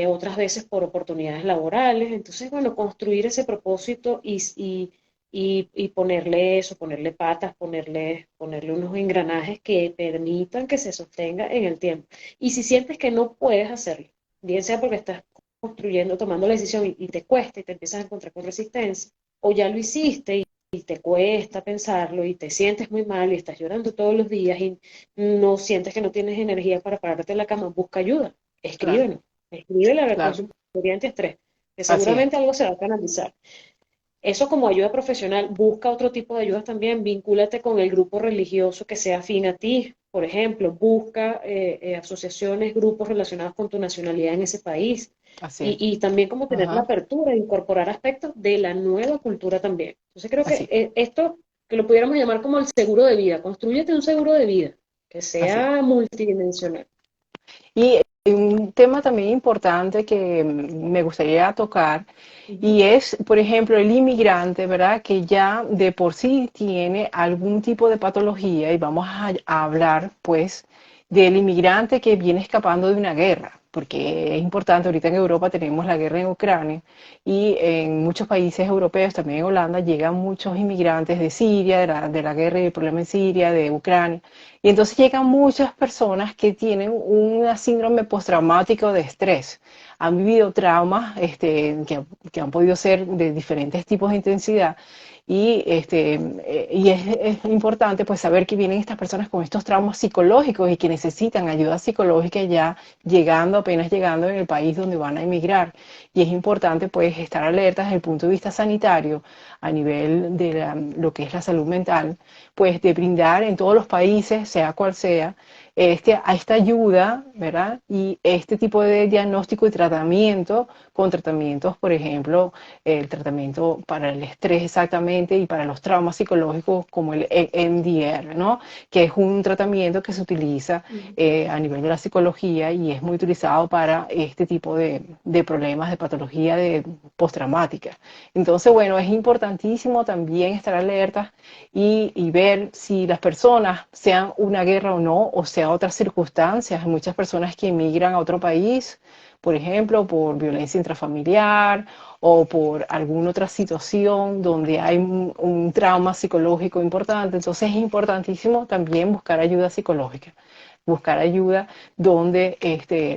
otras veces por oportunidades laborales. Entonces, bueno, construir ese propósito y ponerle eso, ponerle patas, ponerle unos engranajes que permitan que se sostenga en el tiempo. Y si sientes que no puedes hacerlo, bien sea porque estás construyendo, tomando la decisión y te cuesta y te empiezas a encontrar con resistencia, o ya lo hiciste y te cuesta pensarlo y te sientes muy mal y estás llorando todos los días y no sientes que no tienes energía para pararte en la cama, busca ayuda, Claro, escríbenos, escríbele a la claro, consultoría antiestrés, que así es. seguramente algo se va a canalizar. Eso como ayuda profesional, busca otro tipo de ayudas también, vincúlate con el grupo religioso que sea afín a ti, por ejemplo, busca asociaciones, grupos relacionados con tu nacionalidad en ese país. Así es. Y también como tener la Ajá, apertura de incorporar aspectos de la nueva cultura también. Entonces creo que así, esto, que lo pudiéramos llamar como el seguro de vida, constrúyete un seguro de vida que así es. sea multidimensional. Y un tema también importante que me gustaría tocar, Ujú. y es, por ejemplo, el inmigrante, ¿verdad? Que ya de por sí tiene algún tipo de patología, y vamos a hablar, pues, del inmigrante que viene escapando de una guerra, porque es importante, ahorita en Europa tenemos la guerra en Ucrania, y en muchos países europeos, también en Holanda, llegan muchos inmigrantes de Siria, de la guerra y el problema en Siria, de Ucrania. Y entonces llegan muchas personas que tienen un síndrome postraumático de estrés. Han vivido traumas que han podido ser de diferentes tipos de intensidad. Y es importante pues saber que vienen estas personas con estos traumas psicológicos y que necesitan ayuda psicológica ya llegando, apenas llegando en el país donde van a emigrar. Y es importante pues estar alertas desde el punto de vista sanitario a nivel de lo que es la salud mental, pues de brindar en todos los países, sea cual sea, a esta ayuda, ¿verdad? Y este tipo de diagnóstico y tratamiento, con tratamientos, por ejemplo, el tratamiento para el estrés exactamente y para los traumas psicológicos como el EMDR, ¿no? Que es un tratamiento que se utiliza Ujú. a nivel de la psicología y es muy utilizado para este tipo de problemas de patología de postraumática. Entonces, bueno, es importantísimo también estar alertas y ver si las personas, sean una guerra o no, o sea otras circunstancias. Hay muchas personas que emigran a otro país, por ejemplo, por violencia intrafamiliar o por alguna otra situación donde hay un trauma psicológico importante. Entonces es importantísimo también buscar ayuda psicológica, buscar ayuda donde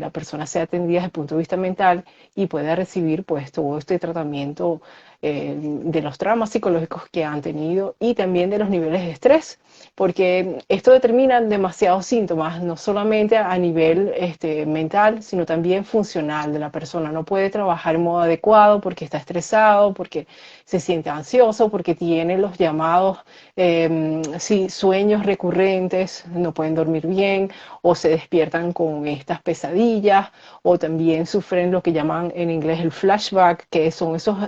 la persona sea atendida desde el punto de vista mental y pueda recibir pues todo este tratamiento de los traumas psicológicos que han tenido y también de los niveles de estrés, porque esto determina demasiados síntomas, no solamente a nivel mental, sino también funcional de la persona. No puede trabajar en modo adecuado porque está estresado, porque se siente ansioso, porque tiene los llamados sí, sueños recurrentes, no pueden dormir bien o se despiertan con estas pesadillas o también sufren lo que llaman en inglés el flashback, que son esos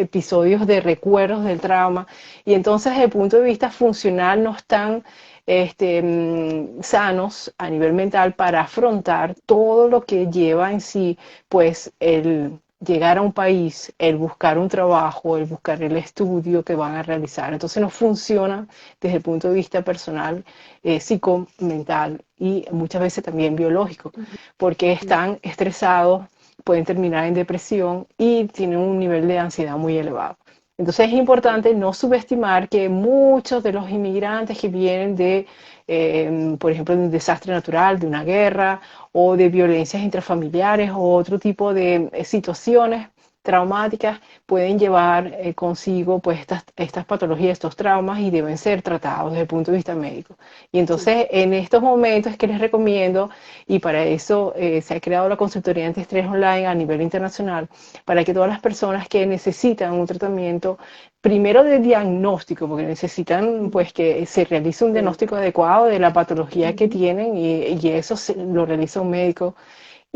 episodios de recuerdos del trauma. Y entonces desde el punto de vista funcional no están sanos a nivel mental para afrontar todo lo que lleva en sí, pues el llegar a un país, el buscar un trabajo, el buscar el estudio que van a realizar. Entonces no funciona desde el punto de vista personal, psicomental y muchas veces también biológico, porque están estresados, pueden terminar en depresión y tienen un nivel de ansiedad muy elevado. Entonces es importante no subestimar que muchos de los inmigrantes que vienen por ejemplo, de un desastre natural, de una guerra o de violencias intrafamiliares o otro tipo de situaciones traumáticas pueden llevar consigo pues estas patologías, estos traumas y deben ser tratados desde el punto de vista médico. Y Sí. entonces en estos momentos es que les recomiendo, y para eso se ha creado la consultoría antiestrés online a nivel internacional, para que todas las personas que necesitan un tratamiento, primero de diagnóstico, porque necesitan pues que se realice un Sí. diagnóstico adecuado de la patología que Ujú. tienen y eso lo realiza un médico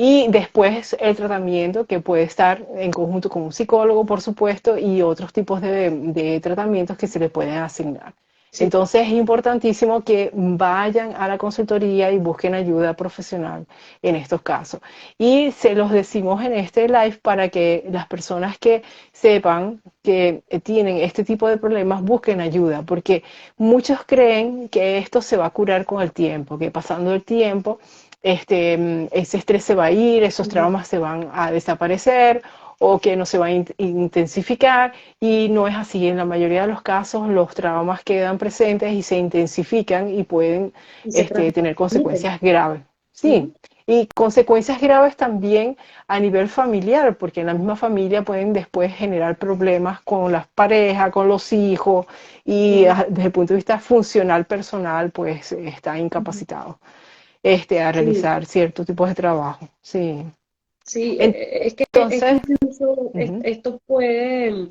y después el tratamiento que puede estar en conjunto con un psicólogo, por supuesto, y otros tipos de tratamientos que se le pueden asignar. Sí. Entonces es importantísimo que vayan a la consultoría y busquen ayuda profesional en estos casos. Y se los decimos en este live para que las personas que sepan que tienen este tipo de problemas busquen ayuda, porque muchos creen que esto se va a curar con el tiempo, que pasando el tiempo ese estrés se va a ir, esos Ujú. traumas se van a desaparecer o que no se va a intensificar y no es así. En la mayoría de los casos los traumas quedan presentes y se intensifican y pueden Y se tener transmiten. consecuencias graves. Sí, Ujú. y consecuencias graves también a nivel familiar, porque en la misma familia pueden después generar problemas con las parejas, con los hijos y Ujú. desde el punto de vista funcional personal, pues está Ujú. incapacitado a Sí, realizar ciertos tipos de trabajo. Sí. sí, es que Entonces, incluso ujú, esto puede,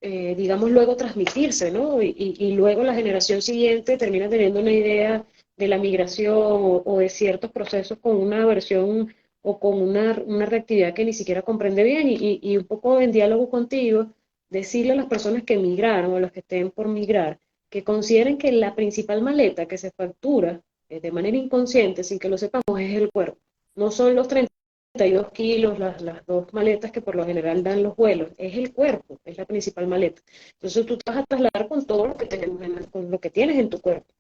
digamos, luego transmitirse, ¿no? Y luego la generación siguiente termina teniendo una idea de la migración o de ciertos procesos con una versión o con una reactividad que ni siquiera comprende bien y un poco en diálogo contigo, decirle a las personas que migraron o a los que estén por migrar, que consideren que la principal maleta que se factura de manera inconsciente, sin que lo sepamos, es el cuerpo. No son los 32 kilos, las dos maletas que por lo general dan los vuelos, es el cuerpo, es la principal maleta. Entonces tú te vas a trasladar con todo lo que tenemos con lo que tienes en tu cuerpo.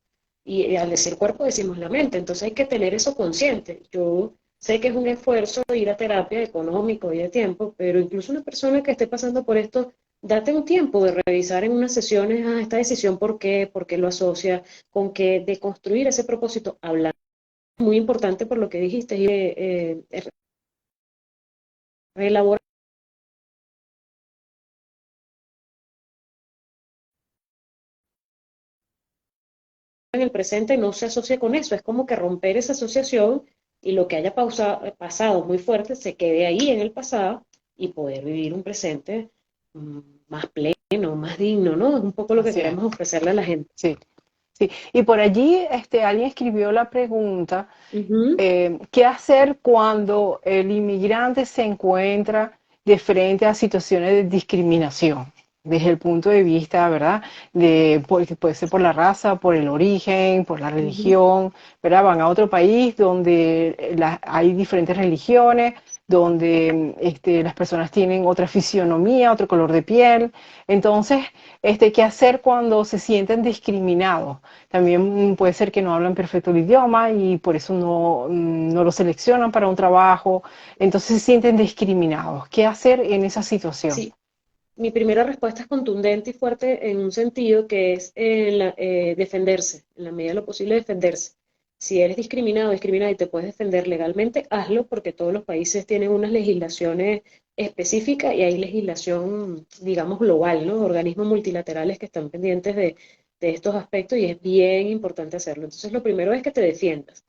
Y al decir cuerpo decimos la mente, entonces hay que tener eso consciente. Yo sé que es un esfuerzo ir a terapia económico y de tiempo, pero incluso una persona que esté pasando por esto, date un tiempo de revisar en unas sesiones, esta decisión, por qué lo asocia, con qué, de construir ese propósito, hablar. Muy importante por lo que dijiste, y reelaborar en el presente no se asocia con eso, es como que romper esa asociación y lo que haya pasado muy fuerte se quede ahí en el pasado y poder vivir un presente mm, más pleno, más digno, ¿no? Es un poco lo que Así es, queremos ofrecerle a la gente. sí, sí. Y por allí alguien escribió la pregunta, Ujú, ¿qué hacer cuando el inmigrante se encuentra de frente a situaciones de discriminación? Desde el punto de vista, ¿verdad? Que puede ser por la raza, por el origen, por la ujú. religión, ¿verdad? Van a otro país donde hay diferentes religiones, donde las personas tienen otra fisionomía, otro color de piel. Entonces, ¿qué hacer cuando se sienten discriminados? También puede ser que no hablan perfecto el idioma y por eso no lo seleccionan para un trabajo. Entonces se sienten discriminados. ¿Qué hacer en esa situación? Sí, mi primera respuesta es contundente y fuerte en un sentido que es defenderse, en la medida de lo posible defenderse. Si eres discriminado, discriminada y te puedes defender legalmente, hazlo porque todos los países tienen unas legislaciones específicas y hay legislación, digamos, global, ¿no? Organismos multilaterales que están pendientes de estos aspectos y es bien importante hacerlo. Entonces, lo primero es que te defiendas.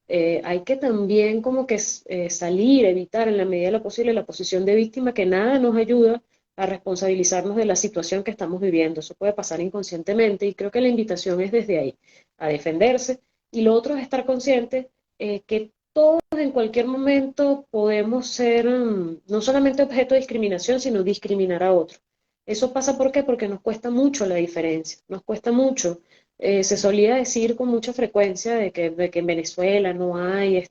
Hay que también como que salir, evitar en la medida de lo posible la posición de víctima, que nada nos ayuda a responsabilizarnos de la situación que estamos viviendo. Eso puede pasar inconscientemente y creo que la invitación es desde ahí, a defenderse. Y lo otro es estar consciente que todos en cualquier momento podemos ser no solamente objeto de discriminación, sino discriminar a otro. Eso pasa ¿por qué? Porque nos cuesta mucho la diferencia, nos cuesta mucho. Se solía decir con mucha frecuencia de que en Venezuela no hay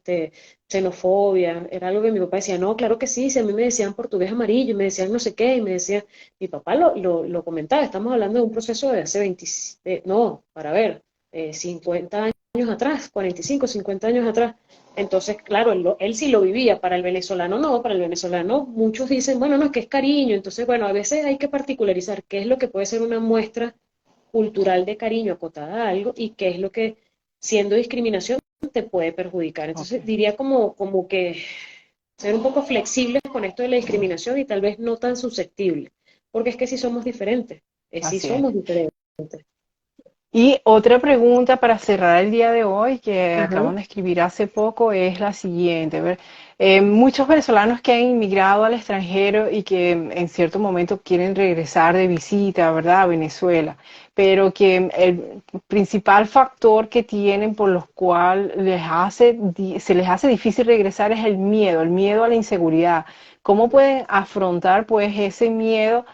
xenofobia. Era algo que mi papá decía, no, claro que sí, si a mí me decían portugués amarillo, y me decían no sé qué, y me decía, mi papá lo comentaba, estamos hablando de un proceso de hace 20, no, para ver, 50 años atrás, 45, 50 años atrás. Entonces, claro, él sí lo vivía, para el venezolano no, para el venezolano muchos dicen, bueno, no, es que es cariño, entonces, bueno, a veces hay que particularizar qué es lo que puede ser una muestra cultural de cariño acotada a algo y qué es lo que, siendo discriminación, te puede perjudicar. Entonces, Okay. diría como que ser un poco flexibles con esto de la discriminación y tal vez no tan susceptibles, porque es que sí somos diferentes, sí Así es. somos diferentes. Y otra pregunta para cerrar el día de hoy, que Ajá. acaban de escribir hace poco, es la siguiente. Muchos venezolanos que han inmigrado al extranjero y que en cierto momento quieren regresar de visita, ¿verdad?, a Venezuela, pero que el principal factor que tienen por los cual se les hace difícil regresar es el miedo a la inseguridad. ¿Cómo pueden afrontar pues ese miedo?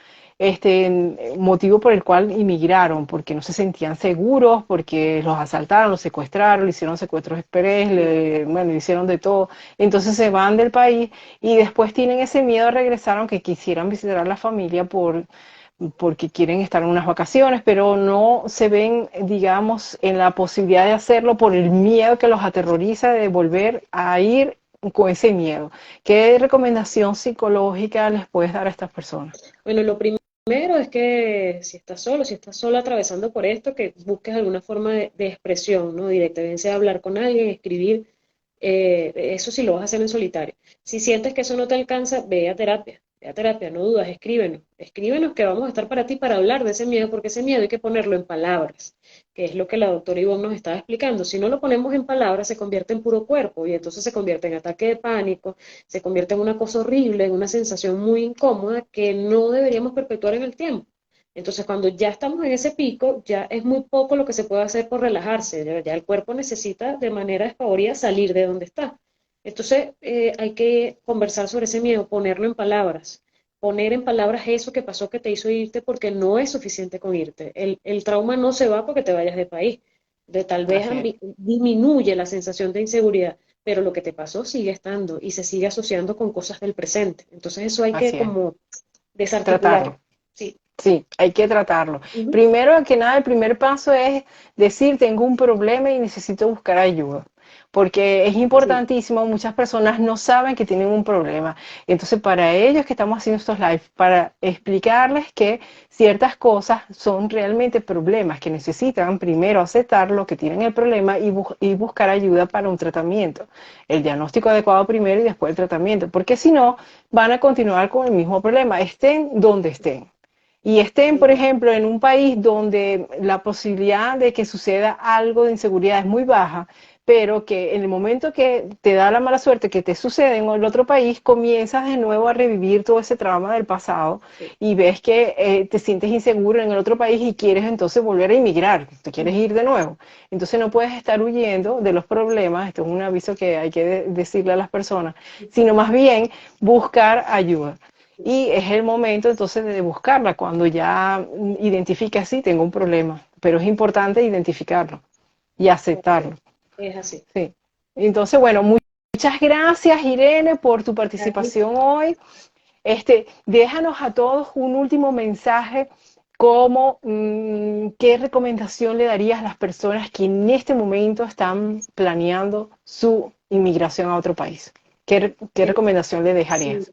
Motivo por el cual inmigraron, porque no se sentían seguros, porque los asaltaron, los secuestraron, le hicieron secuestros express, bueno, le hicieron de todo. Entonces se van del país y después tienen ese miedo a regresar, aunque quisieran visitar a la familia porque quieren estar en unas vacaciones, pero no se ven, digamos, en la posibilidad de hacerlo por el miedo que los aterroriza de volver a ir con ese miedo. ¿Qué recomendación psicológica les puedes dar a estas personas? Bueno, lo primero es que si estás solo, si estás sola atravesando por esto, que busques alguna forma de expresión, ¿no? Directa, bien sea hablar con alguien, escribir, eso sí lo vas a hacer en solitario. Si sientes que eso no te alcanza, ve a terapia, no dudas, escríbenos que vamos a estar para ti para hablar de ese miedo, porque ese miedo hay que ponerlo en palabras, que es lo que la doctora Ivonne nos estaba explicando. Si no lo ponemos en palabras, se convierte en puro cuerpo y entonces se convierte en ataque de pánico, se convierte en una cosa horrible, en una sensación muy incómoda que no deberíamos perpetuar en el tiempo. Entonces, cuando ya estamos en ese pico, ya es muy poco lo que se puede hacer por relajarse, ya el cuerpo necesita de manera despavorida salir de donde está. Entonces, hay que conversar sobre ese miedo, ponerlo en palabras, poner en palabras eso que pasó que te hizo irte porque no es suficiente con irte. El trauma no se va porque te vayas de país, de tal vez Así es, disminuye la sensación de inseguridad, pero lo que te pasó sigue estando y se sigue asociando con cosas del presente. Entonces, eso hay que así es. como desarticularlo. Tratarlo. Sí. Sí, hay que tratarlo. Ujú. Primero que nada, el primer paso es decir, tengo un problema y necesito buscar ayuda. Porque es Sí. importantísimo, muchas personas no saben que tienen un problema. Entonces, para ellos que estamos haciendo estos lives, para explicarles que ciertas cosas son realmente problemas, que necesitan primero aceptar lo que tienen el problema y buscar ayuda para un tratamiento. El diagnóstico adecuado primero y después el tratamiento. Porque si no, van a continuar con el mismo problema, estén donde estén y estén, por Total. ejemplo, en un país donde la posibilidad de que suceda algo de inseguridad es muy baja, pero que en el momento que te da la mala suerte que te sucede en el otro país, comienzas de nuevo a revivir todo ese trauma del pasado Sí. y ves que te sientes inseguro en el otro país y quieres entonces volver a inmigrar, te quieres ir de nuevo. Entonces no puedes estar huyendo de los problemas, esto es un aviso que hay que decirle a las personas, sino más bien buscar ayuda. Y es el momento entonces de buscarla cuando ya identifica, sí, tengo un problema, pero es importante identificarlo y aceptarlo. Correcto. Es así. Sí. Entonces, bueno, muchas gracias, Irene, por tu Gracias. participación hoy. Déjanos a todos un último mensaje, como qué recomendación le darías a las personas que en este momento están planeando su inmigración a otro país. ¿Qué El, recomendación le sí, dejarías?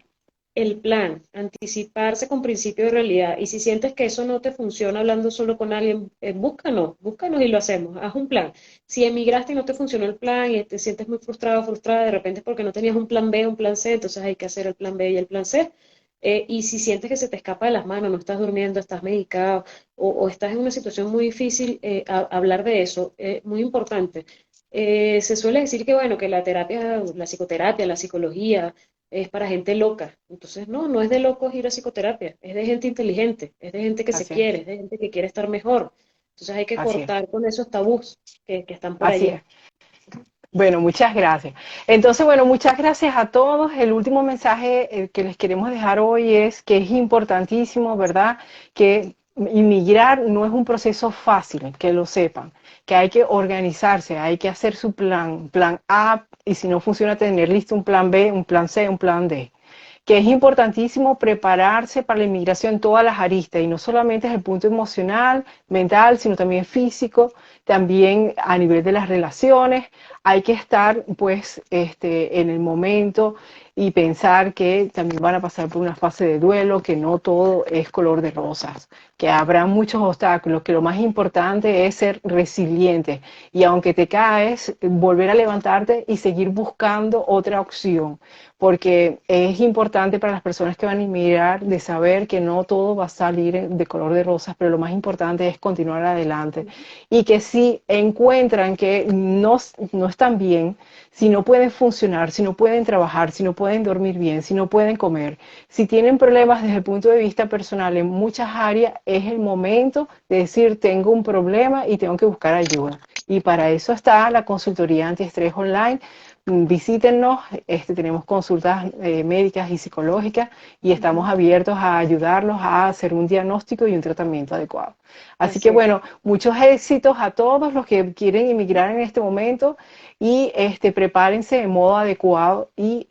el plan, anticiparse con principio de realidad. Y si sientes que eso no te funciona hablando solo con alguien, búscanos y lo hacemos. Haz un plan. Si emigraste y no te funcionó el plan y te sientes muy frustrado, frustrada, de repente es porque no tenías un plan B, un plan C, entonces hay que hacer el plan B y el plan C. Y si sientes que se te escapa de las manos, no estás durmiendo, estás medicado o estás en una situación muy difícil, hablar de eso es muy importante. Se suele decir que, bueno, que la terapia, la psicoterapia, la psicología, es para gente loca. Entonces, no, no es de locos ir a psicoterapia, es de gente inteligente, es de gente que se Así es, quiere, es de gente que quiere estar mejor. Entonces hay que así es, cortar con esos tabús que están por así allí. es. Bueno, muchas gracias. Entonces, bueno, muchas gracias a todos. El último mensaje que les queremos dejar hoy es que es importantísimo, ¿verdad? Que inmigrar no es un proceso fácil, que lo sepan, que hay que organizarse, hay que hacer su plan A, y si no funciona, tener listo un plan B, un plan C, un plan D, que es importantísimo prepararse para la inmigración en todas las aristas, y no solamente desde el punto emocional, mental, sino también físico, también a nivel de las relaciones. Hay que estar pues en el momento y pensar que también van a pasar por una fase de duelo, que no todo es color de rosas, que habrá muchos obstáculos, que lo más importante es ser resiliente y aunque te caes, volver a levantarte y seguir buscando otra opción, porque es importante para las personas que van a inmigrar de saber que no todo va a salir de color de rosas, pero lo más importante es continuar adelante y que si encuentran que no están bien, si no pueden funcionar, si no pueden trabajar, si no pueden dormir bien, si no pueden comer, si tienen problemas desde el punto de vista personal en muchas áreas, es el momento de decir tengo un problema y tengo que buscar ayuda. Y para eso está la consultoría antiestrés online. Visítenos, tenemos consultas médicas y psicológicas y estamos Ujú. abiertos a ayudarlos a hacer un diagnóstico y un tratamiento adecuado. Así que Así es. bueno, muchos éxitos a todos los que quieren inmigrar en este momento y prepárense de modo adecuado y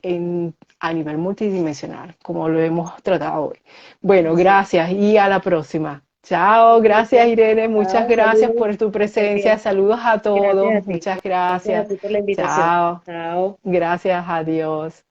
a nivel multidimensional, como lo hemos tratado hoy. Bueno, Así es. gracias y a la próxima. Chao, gracias Gracias. Irene, muchas Chao, gracias saludos. por tu Estés presencia, bien. saludos a todos, Gracias a ti. muchas Gracias a gracias. ti por la invitación. Chao, Chao. gracias, adiós.